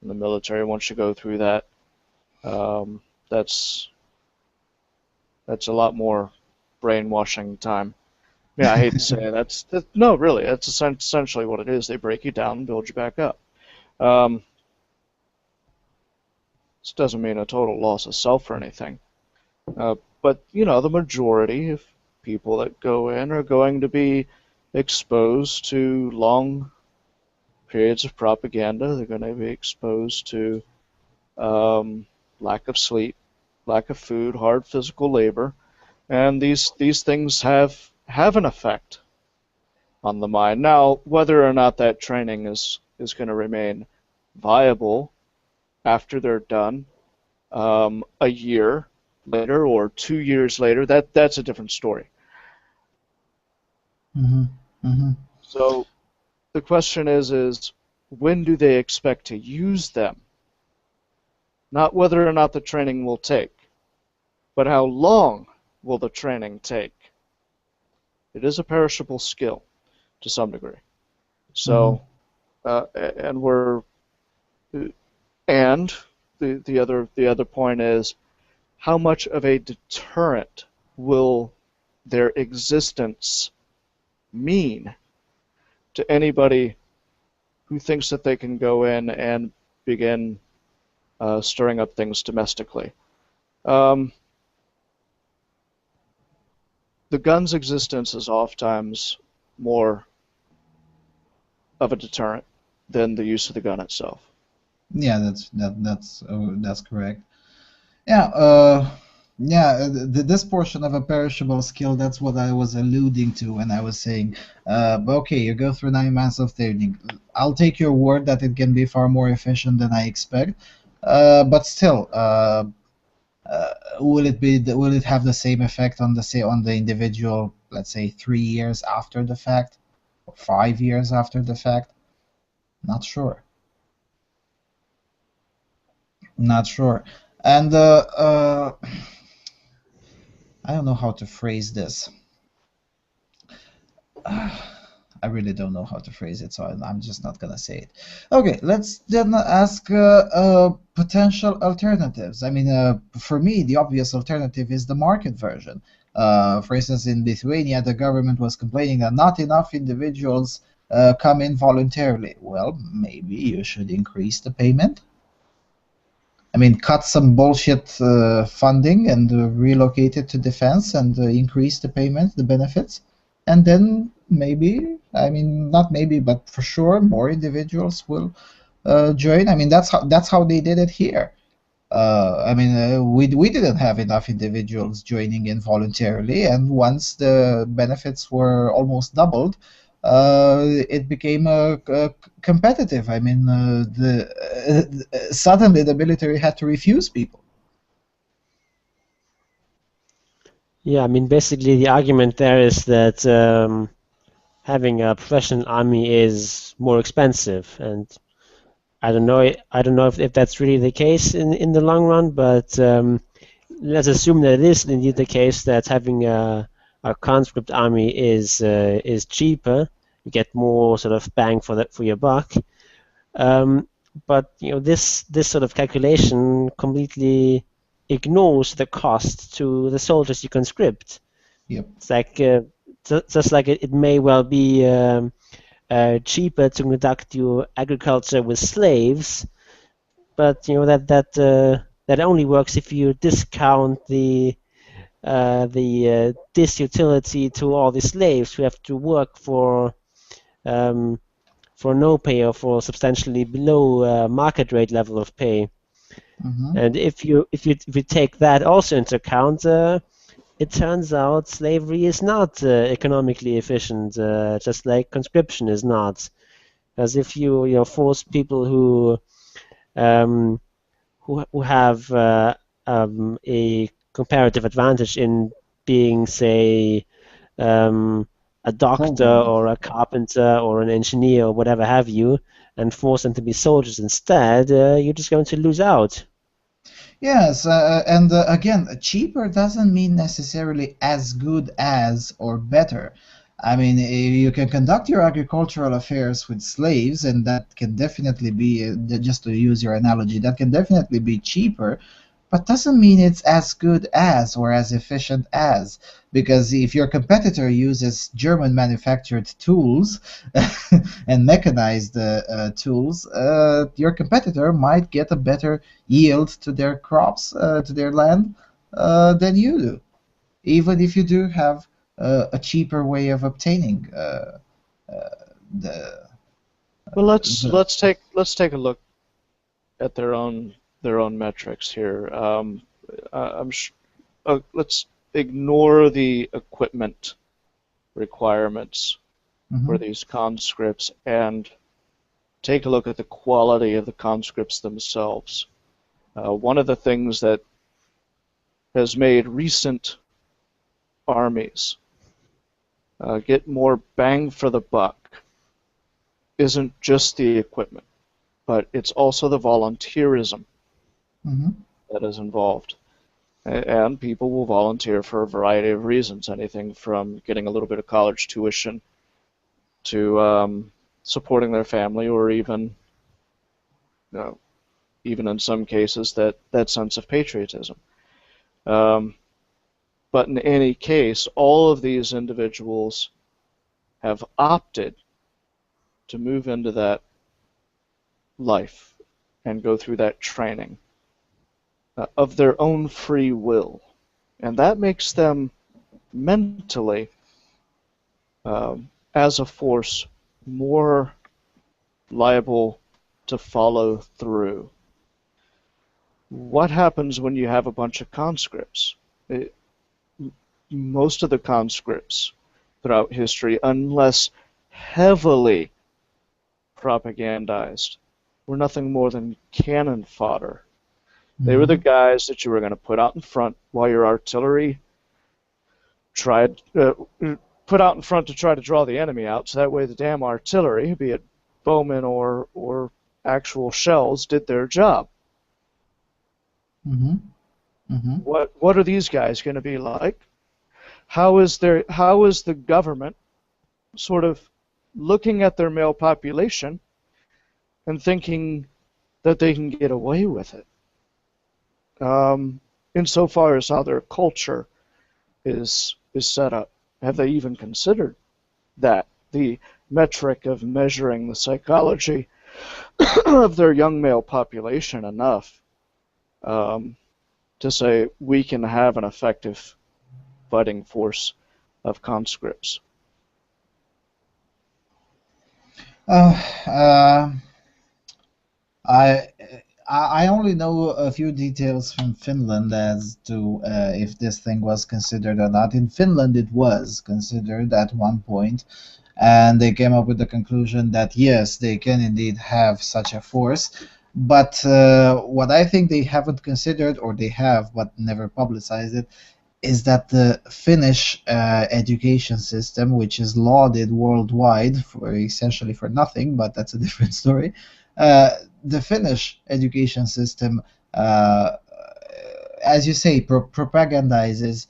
in the military, once you go through that, that's a lot more brainwashing time. Yeah, I hate to say it. No, really, that's essentially what it is. They break you down and build you back up. This doesn't mean a total loss of self or anything. But, the majority of people that go in are going to be exposed to long periods of propaganda. They're going to be exposed to lack of sleep, lack of food, hard physical labor. And these things have an effect on the mind. Now, whether or not that training is going to remain viable after they're done, a year later or 2 years later, that's a different story. So the question is when do they expect to use them? Not whether or not the training will take, but how long will the training take? It is a perishable skill to some degree. So, the other point is, how much of a deterrent will their existence mean to anybody who thinks that they can go in and begin stirring up things domestically? the gun's existence is oftentimes more of a deterrent than the use of the gun itself. Yeah, that's correct. Yeah, this portion of a perishable skill, that's what I was alluding to when I was saying, okay, you go through 9 months of training. I'll take your word that it can be far more efficient than I expect, but still, will it have the same effect on the individual, let's say 3 years after the fact, or 5 years after the fact? Not sure. Not sure. And I don't know how to phrase this. I really don't know how to phrase it, so I'm just not gonna say it. Okay, let's then ask potential alternatives. I mean, for me, the obvious alternative is the market version. For instance, in Lithuania, the government was complaining that not enough individuals come in voluntarily. Well, maybe you should increase the payment. I mean, cut some bullshit funding and relocate it to defense and increase the payment, the benefits, and then maybe, I mean, not maybe, but for sure, more individuals will join. I mean, that's how they did it here. I mean, we didn't have enough individuals joining in voluntarily, and once the benefits were almost doubled, it became competitive. I mean, suddenly the military had to refuse people. Yeah, I mean, basically the argument there is that having a professional army is more expensive, and I don't know if that's really the case in the long run, but let's assume that it is indeed the case that having a conscript army is cheaper. You get more sort of bang for your buck. But this sort of calculation completely ignores the cost to the soldiers you conscript. Yep. It's like just like it may well be cheaper to conduct your agriculture with slaves, but that only works if you discount the disutility to all the slaves who have to work for no pay or for substantially below market rate level of pay. Mm-hmm. And if you take that also into account, it turns out slavery is not economically efficient, just like conscription is not. Because if you force people who have a comparative advantage in being, say, a doctor or a carpenter or an engineer or whatever have you, and force them to be soldiers instead, you're just going to lose out. Yes, and again, cheaper doesn't mean necessarily as good as or better. I mean, you can conduct your agricultural affairs with slaves, and that can definitely be, just to use your analogy, that can definitely be cheaper, but doesn't mean it's as good as or as efficient as. Because if your competitor uses German manufactured tools and mechanized tools, your competitor might get a better yield to their crops, to their land, than you do, even if you do have a cheaper way of obtaining the. Well, let's take a look at their own metrics here. Let's ignore the equipment requirements for these conscripts and take a look at the quality of the conscripts themselves. One of the things that has made recent armies get more bang for the buck isn't just the equipment, but it's also the volunteerism that is involved. And people will volunteer for a variety of reasons, anything from getting a little bit of college tuition to supporting their family, or even in some cases that sense of patriotism. But in any case, all of these individuals have opted to move into that life and go through that training of their own free will. And that makes them mentally, as a force, more liable to follow through. What happens when you have a bunch of conscripts? Most of the conscripts throughout history, unless heavily propagandized, were nothing more than cannon fodder. They were the guys that you were going to put out in front while your artillery tried put out in front to try to draw the enemy out, so that way the damn artillery, be it bowmen or actual shells, did their job. What are these guys going to be like? How is the government sort of looking at their male population and thinking that they can get away with it? Insofar as how their culture is set up, have they even considered that, the metric of measuring the psychology of their young male population enough to say we can have an effective fighting force of conscripts? I only know a few details from Finland as to if this thing was considered or not. In Finland, it was considered at one point, and they came up with the conclusion that yes, they can indeed have such a force. But what I think they haven't considered, or they have but never publicized it, is that the Finnish education system, which is lauded worldwide for essentially for nothing, but that's a different story. The Finnish education system, as you say, propagandizes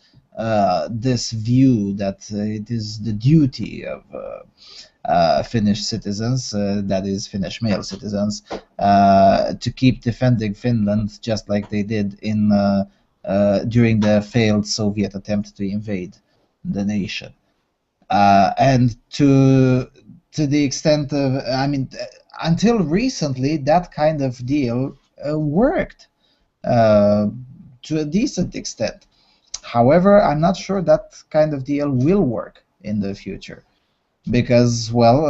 this view that it is the duty of Finnish citizens, that is Finnish male citizens, to keep defending Finland just like they did in during the failed Soviet attempt to invade the nation. And to the extent of, I mean, until recently, that kind of deal worked to a decent extent. However, I'm not sure that kind of deal will work in the future. Because, well,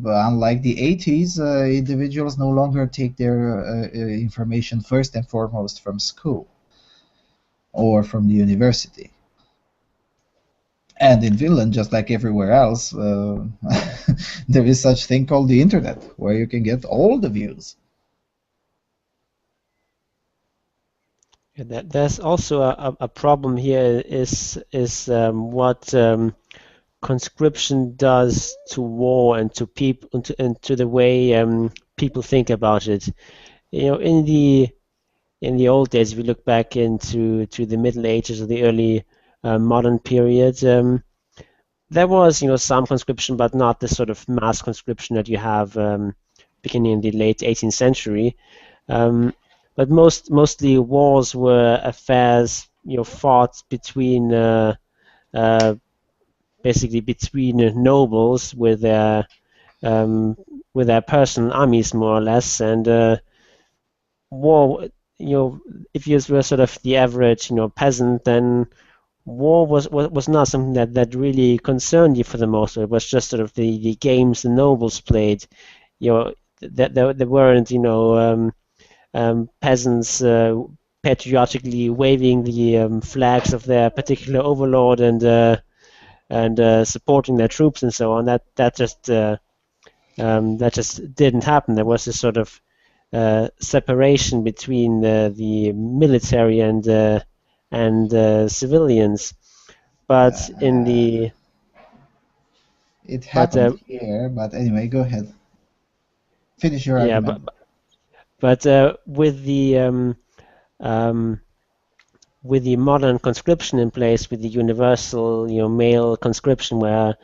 unlike the 80s, individuals no longer take their information first and foremost from school or from the university. And in Finland, just like everywhere else, there is such thing called the internet, where you can get all the views. Yeah, there's also a problem here is what conscription does to war and to people and to the way people think about it. You know, in the old days, if you look back into the Middle Ages or the early modern period, there was some conscription, but not the sort of mass conscription that you have beginning in the late 18th century. But mostly wars were affairs fought between basically between nobles with their personal armies, more or less, and war. If you were sort of the average peasant, then war was not something that really concerned you for the most part. It was just sort of the games the nobles played. That there weren't peasants patriotically waving the flags of their particular overlord and supporting their troops and so on. That just didn't happen. There was this sort of separation between the military and civilians. But in the it happened here. But anyway, go ahead. Finish your argument. But with the modern conscription in place, with the universal male conscription, where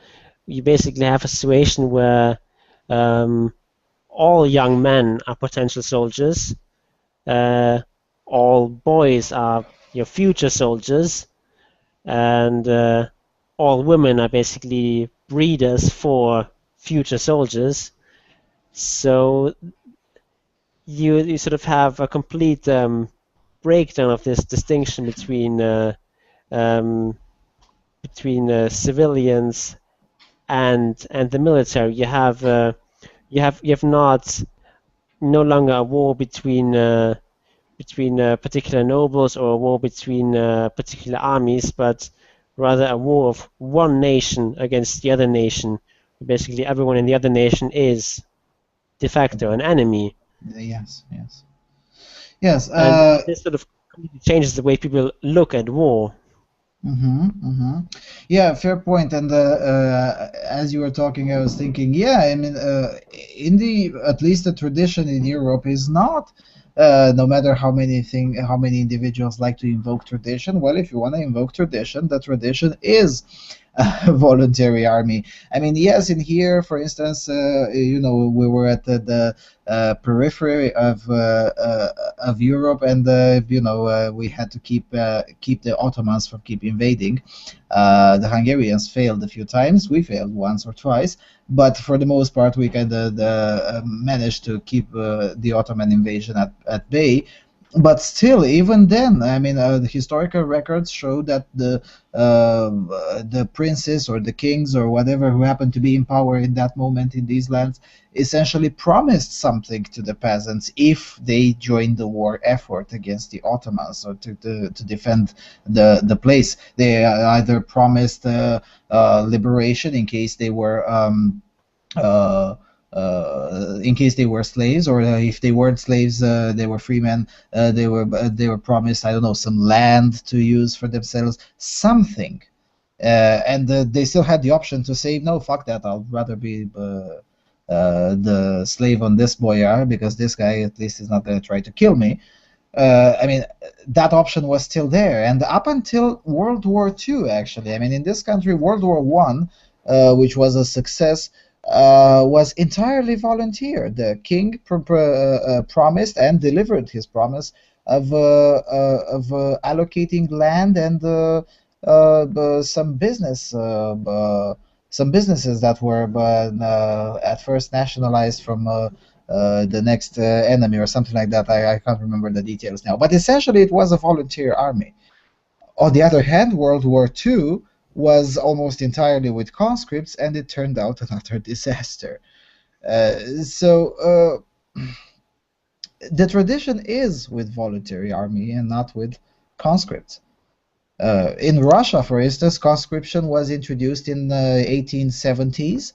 you basically have a situation where all young men are potential soldiers, all boys are future soldiers, and all women are basically breeders for future soldiers. So you sort of have a complete breakdown of this distinction between civilians and the military. You have not no longer a war between particular nobles or a war between particular armies, but rather a war of one nation against the other nation. Basically, everyone in the other nation is de facto an enemy. Yes, yes. Yes. And this sort of changes the way people look at war. Yeah, fair point. And as you were talking, I was thinking, yeah, I mean, at least the tradition in Europe is not, no matter how many individuals like to invoke tradition. Well, if you want to invoke tradition, the tradition is a voluntary army. I mean, yes, in here, for instance, we were at the periphery of Europe, and we had to keep the Ottomans from keep invading. The Hungarians failed a few times. We failed once or twice, but for the most part, we kind of managed to keep the Ottoman invasion at bay. But still, even then, I mean, the historical records show that the princes or the kings or whatever who happened to be in power in that moment in these lands essentially promised something to the peasants if they joined the war effort against the Ottomans or to defend the place. They either promised liberation in case they were slaves, or if they weren't slaves, they were free men. They were promised, I don't know, some land to use for themselves, something, and they still had the option to say, no, fuck that, I'll rather be the slave on this boyar because this guy at least is not going to try to kill me. I mean, that option was still there, and up until World War II, actually. I mean, in this country, World War I, which was a success, was entirely volunteer. The king promised and delivered his promise of allocating land and some businesses that were at first nationalized from the next enemy or something like that. I can't remember the details now. But essentially, it was a volunteer army. On the other hand, World War II was almost entirely with conscripts, and it turned out an utter disaster. So the tradition is with voluntary army and not with conscripts. In Russia, for instance, conscription was introduced in the 1870s.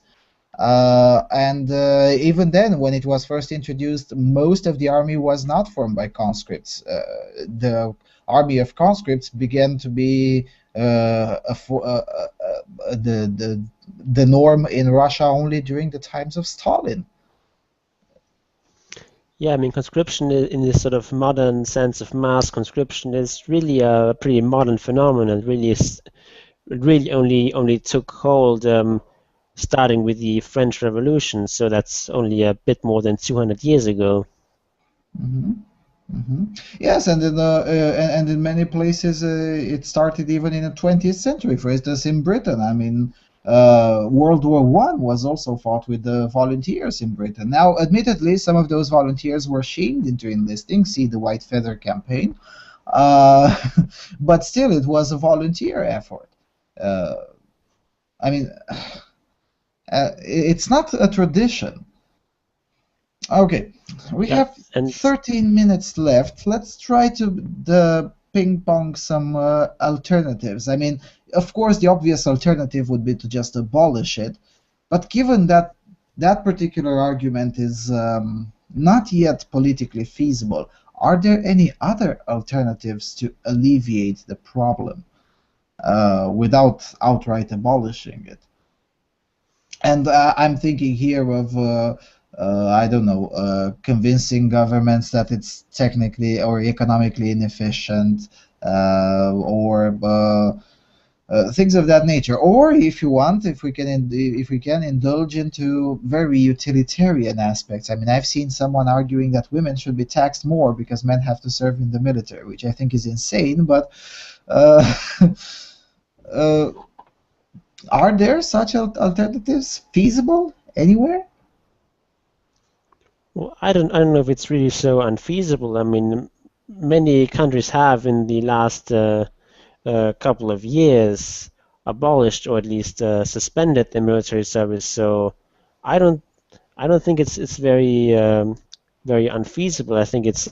And even then, when it was first introduced, most of the army was not formed by conscripts. The army of conscripts began to be the norm in Russia only during the times of Stalin. Yeah, I mean, conscription in this sort of modern sense of mass conscription is really a pretty modern phenomenon. It really only took hold starting with the French Revolution, so that's only a bit more than 200 years ago. Yes, and in many places it started even in the 20th century. For instance, in Britain, I mean, World War I was also fought with the volunteers in Britain. Now, admittedly, some of those volunteers were shamed into enlisting. See the White Feather campaign. But still, it was a volunteer effort. I mean, it's not a tradition. Okay, we have 13 minutes left. Let's try to ping pong some alternatives. I mean, of course, the obvious alternative would be to just abolish it, but given that that particular argument is not yet politically feasible, are there any other alternatives to alleviate the problem without outright abolishing it? And I'm thinking here of I don't know, convincing governments that it's technically or economically inefficient, or things of that nature. Or if you want, if we can indulge into very utilitarian aspects. I mean, I've seen someone arguing that women should be taxed more because men have to serve in the military, which I think is insane. But are there such alternatives feasible anywhere? Well, I don't know if it's really so unfeasible. I mean, many countries have in the last couple of years abolished or at least suspended the military service. So I don't think it's very unfeasible. I think it's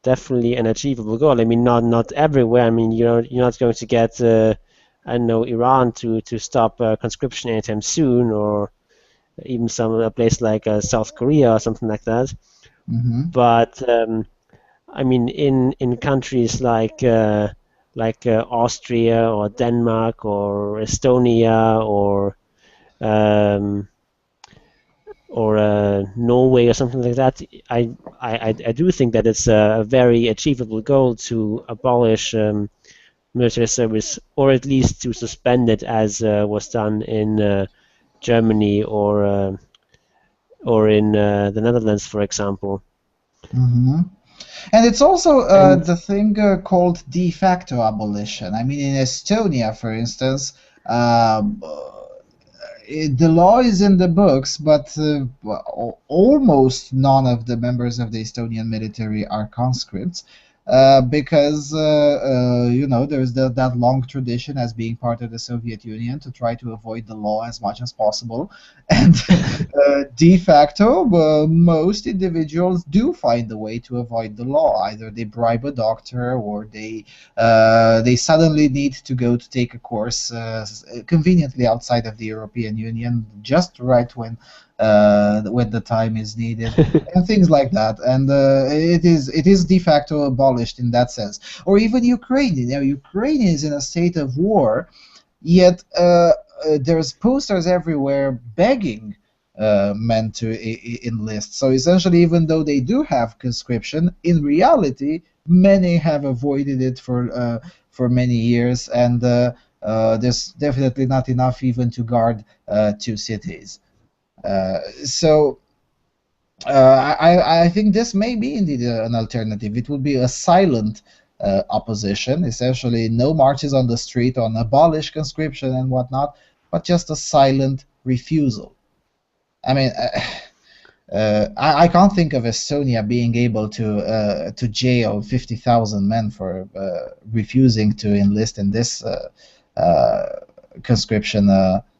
definitely an achievable goal. I mean, not everywhere. I mean, you're not going to get I don't know, Iran to stop conscription anytime soon, or even a place like South Korea or something like that. Mm-hmm. But I mean, in countries like Austria or Denmark or Estonia um, or Norway or something like that, I do think that it's a very achievable goal to abolish military service, or at least to suspend it, as was done in Germany or in the Netherlands, for example. Mm-hmm. And it's also And the thing called de facto abolition. I mean, in Estonia, for instance, the law is in the books, but almost none of the members of the Estonian military are conscripts. Because there's that long tradition as being part of the Soviet Union to try to avoid the law as much as possible, and de facto, most individuals do find a way to avoid the law. Either they bribe a doctor, or they suddenly need to go to take a course conveniently outside of the European Union, just right when the time is needed, and things like that. And it is de facto abolished in that sense. Or even Ukraine. Ukraine is in a state of war, yet there's posters everywhere begging men to enlist. So essentially, even though they do have conscription, in reality, many have avoided it for many years, and there's definitely not enough even to guard 2 cities. So I think this may be indeed an alternative. It would be a silent opposition, essentially no marches on the street on abolish conscription and whatnot, but just a silent refusal. I mean, I can't think of Estonia being able to jail 50,000 men for refusing to enlist in this conscription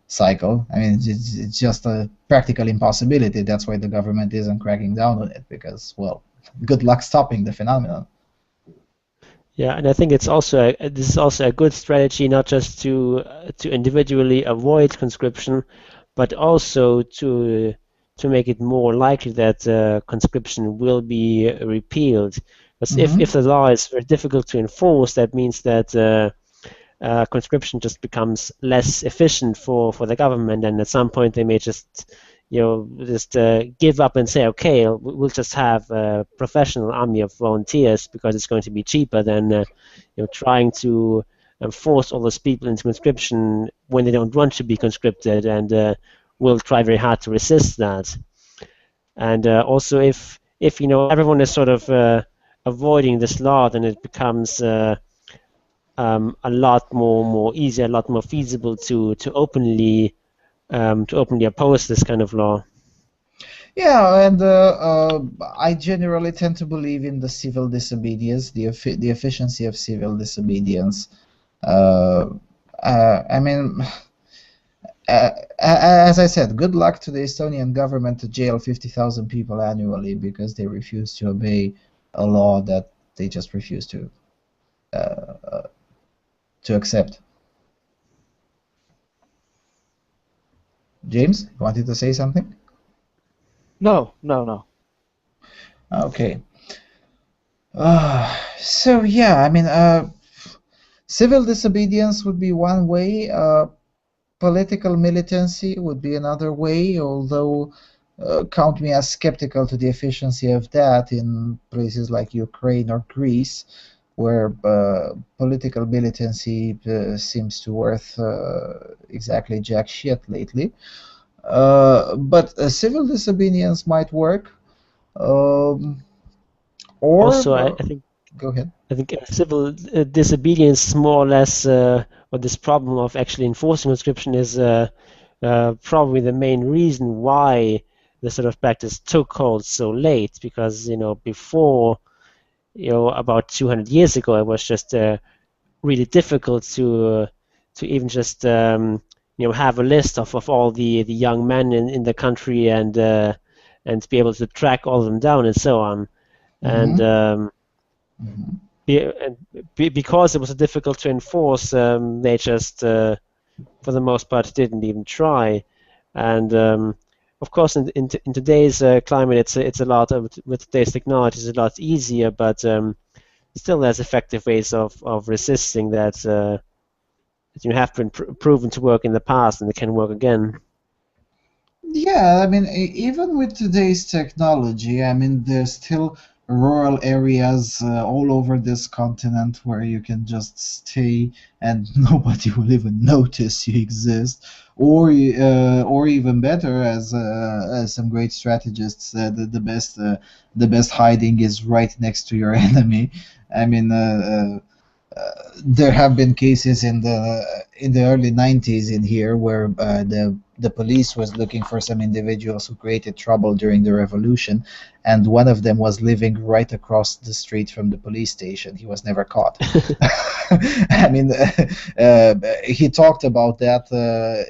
cycle. I mean, it's just a practical impossibility. That's why the government isn't cracking down on it, because, well, good luck stopping the phenomenon. yeah, and I think this is also a good strategy, not just to individually avoid conscription, but also to make it more likely that conscription will be repealed. Because if the law is very difficult to enforce, that means that conscription just becomes less efficient for the government, and at some point they may just give up and say, okay, we'll just have a professional army of volunteers because it's going to be cheaper than trying to force all those people into conscription when they don't want to be conscripted, and will try very hard to resist that. And also, if everyone is sort of avoiding this law, then it becomes a lot more easy, a lot more feasible to openly oppose this kind of law. Yeah, and I generally tend to believe in the civil disobedience, the efficiency of civil disobedience. I mean, as I said, good luck to the Estonian government to jail 50,000 people annually because they refuse to obey a law that they just refuse to accept. James, you wanted to say something? No. Okay. So yeah, I mean, civil disobedience would be one way. Political militancy would be another way, although count me as skeptical to the efficiency of that in places like Ukraine or Greece, where political militancy seems to worth exactly jack shit lately. But civil disobedience might work. Or also, I think. Go ahead. I think civil disobedience, more or less, or this problem of actually enforcing conscription is probably the main reason why the sort of practice took hold so late. Because before, about 200 years ago, it was just really difficult to even just have a list of all the young men in the country and to be able to track all of them down and so on. And because it was difficult to enforce, they just for the most part didn't even try. And of course, in today's climate, it's a lot with today's technology, it's a lot easier, but still there's effective ways of resisting that have been proven to work in the past, and they can work again. Yeah, I mean, even with today's technology, I mean, there's still rural areas all over this continent where you can just stay and nobody will even notice you exist, or even better, as some great strategists said, the best hiding is right next to your enemy. I mean, there have been cases in the early 90s in here where the police was looking for some individuals who created trouble during the revolution, and one of them was living right across the street from the police station. He was never caught. I mean, he talked about that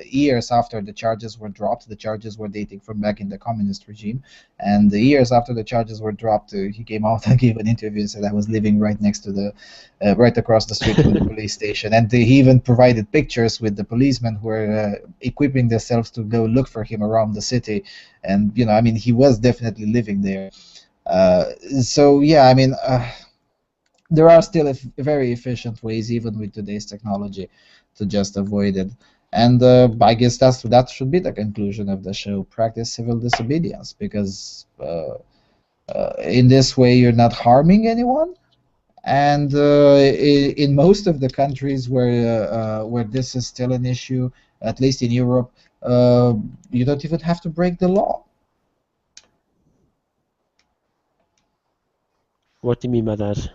years after the charges were dropped. The charges were dating from back in the communist regime, and the years after the charges were dropped, he came out and gave an interview and said, I was living right next to the right across the street from the police station. And he even provided pictures with the policemen who were equipping themselves to go look for him around the city. And I mean, he was definitely living there. So yeah, I mean, there are still very efficient ways, even with today's technology, to just avoid it. And I guess that should be the conclusion of the show: practice civil disobedience, because in this way you're not harming anyone. And in most of the countries where this is still an issue, at least in Europe, you don't even have to break the law. What do you mean by that?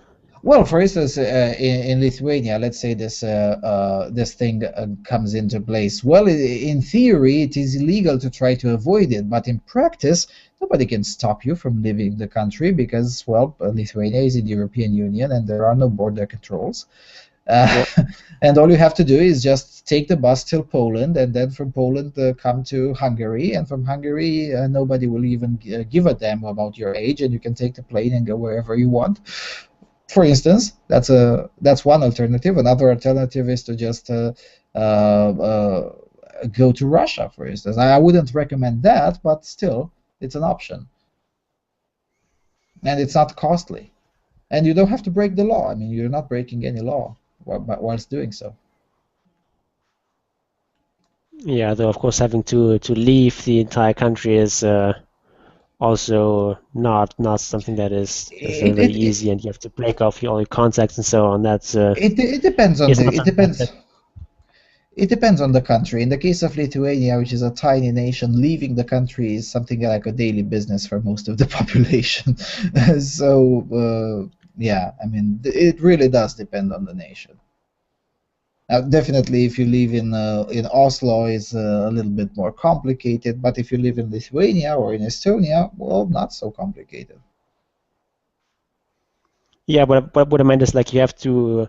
Well, for instance, in Lithuania, let's say this thing comes into place. Well, in theory, it is illegal to try to avoid it, but in practice, nobody can stop you from leaving the country because, well, Lithuania is in the European Union and there are no border controls. And all you have to do is just take the bus till Poland, and then from Poland come to Hungary, and from Hungary nobody will even give a damn about your age, and you can take the plane and go wherever you want. For instance, that's one alternative. Another alternative is to just go to Russia, for instance. I wouldn't recommend that, but still, it's an option. And it's not costly. And you don't have to break the law. I mean, you're not breaking any law whilst doing so. Yeah, though of course having to leave the entire country is also not something that is very easy, and you have to break off all your contacts and so on. That's it depends on it depends on the country. In the case of Lithuania, which is a tiny nation, leaving the country is something like a daily business for most of the population. So yeah, I mean, it really does depend on the nation. Definitely, if you live in Oslo, it's a little bit more complicated. But if you live in Lithuania or in Estonia, well, not so complicated. Yeah, but what I meant is like you have to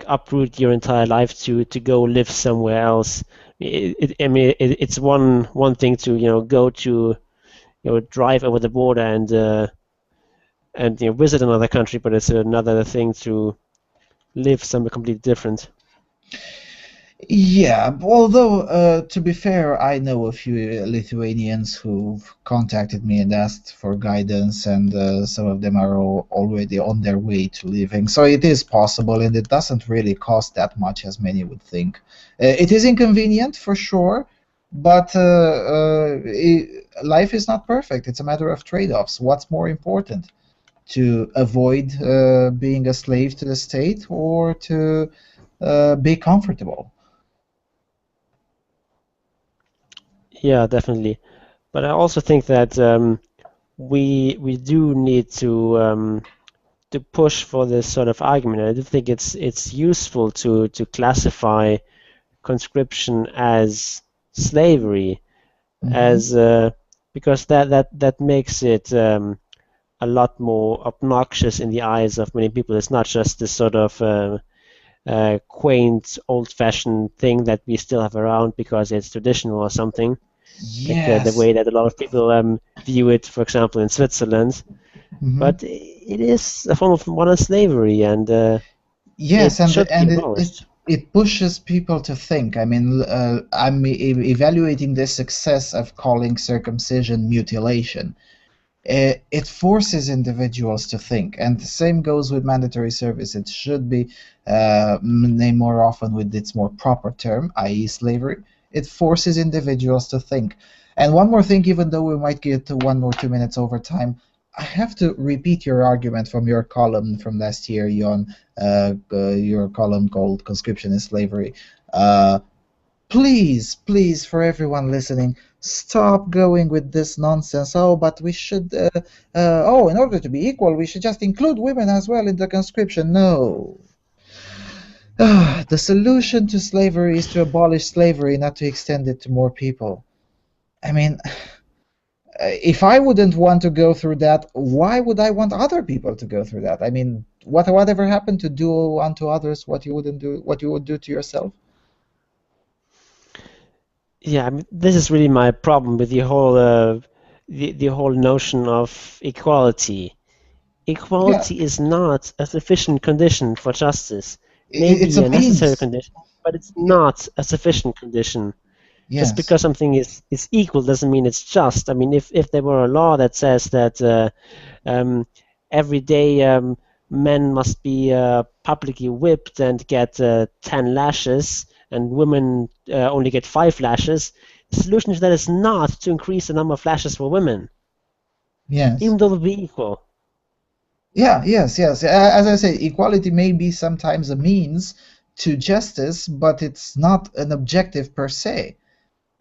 uproot your entire life to go live somewhere else. I mean, it's one thing to go to drive over the border and visit another country, but it's another thing to live somewhere completely different. Yeah, although to be fair, I know a few Lithuanians who've contacted me and asked for guidance, and some of them are already on their way to leaving. So it is possible, and it doesn't really cost that much as many would think. It is inconvenient for sure, but life is not perfect. It's a matter of trade-offs. What's more important? To avoid being a slave to the state, or to be comfortable? Yeah, definitely. But I also think that we do need to push for this sort of argument. I do think it's useful to classify conscription as slavery, as because that makes it a lot more obnoxious in the eyes of many people. It's not just this sort of quaint, old-fashioned thing that we still have around because it's traditional or something. Like the Yes. way that a lot of people view it, for example, in Switzerland. Mhm. But it is a form of modern slavery, and Yes, it should be and abolished. it pushes people to think. I mean, I'm evaluating the success of calling circumcision mutilation. It forces individuals to think, and the same goes with mandatory service. It should be named more often with its more proper term, i.e., slavery. It forces individuals to think. And one more thing, even though we might get to 1 or 2 minutes over time, I have to repeat your argument from your column from last year, Jon, your column called Conscription is Slavery. Uh, please, for everyone listening, stop going with this nonsense. Oh, but we should, in order to be equal, we should just include women as well in the conscription. No. The solution to slavery is to abolish slavery, not to extend it to more people. I mean, if I wouldn't want to go through that, why would I want other people to go through that? I mean, whatever happened to do unto others what you would do to yourself? Yeah, I mean, this is really my problem with the whole notion of equality. Yeah, Equality is not a sufficient condition for justice. Maybe it's a a necessary means. condition, but it's not a sufficient condition. Just Yes. because something is equal doesn't mean it's just. I mean, if there were a law that says that every day men must be publicly whipped and get 10 lashes, and women only get 5 lashes, the solution to that is not to increase the number of lashes for women, Yes. even though they'll be equal. Yeah, yes. As I say, equality may be sometimes a means to justice, but it's not an objective per se.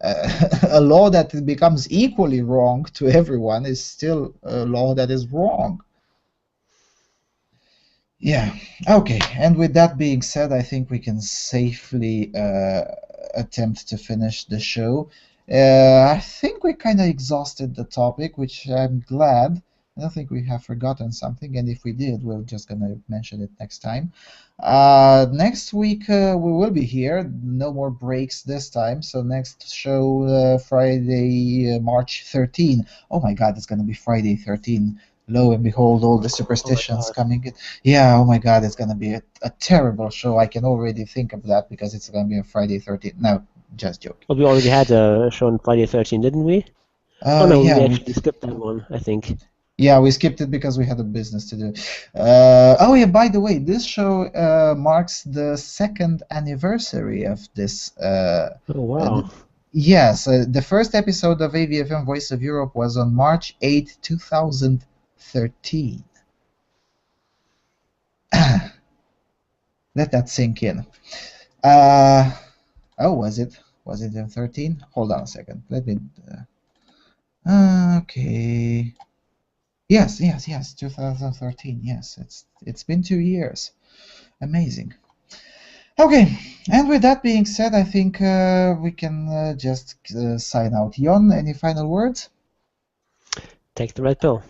A law that becomes equally wrong to everyone is still a law that is wrong. Yeah, okay. And with that being said, I think we can safely attempt to finish the show. I think we kind of exhausted the topic, which I'm glad. I don't think we have forgotten something, and if we did, we're just gonna mention it next time. Next week we will be here. No more breaks this time. So next show Friday, March 13. Oh my God, it's gonna be Friday 13. Lo and behold, all the Oh my superstitions God. coming in. Yeah, oh my God, it's gonna be a terrible show. I can already think of that because it's gonna be on Friday 13th. No, just joking. Well, we already had a show on Friday 13, didn't we? Oh Oh no, we yeah, actually skipped that one, I think. we skipped it because we had a business to do. Oh yeah, by the way, this show marks the second anniversary of this. Oh wow. Yes, the first episode of AVFM Voice of Europe was on March 8, 2013. Let that sink in. Oh, was it? Was it in 13? Hold on a second. Let me. Okay. Yes. 2013. Yes, it's been 2 years. Amazing. Okay, and with that being said, I think we can just sign out. Jon, any final words? Take the red pill.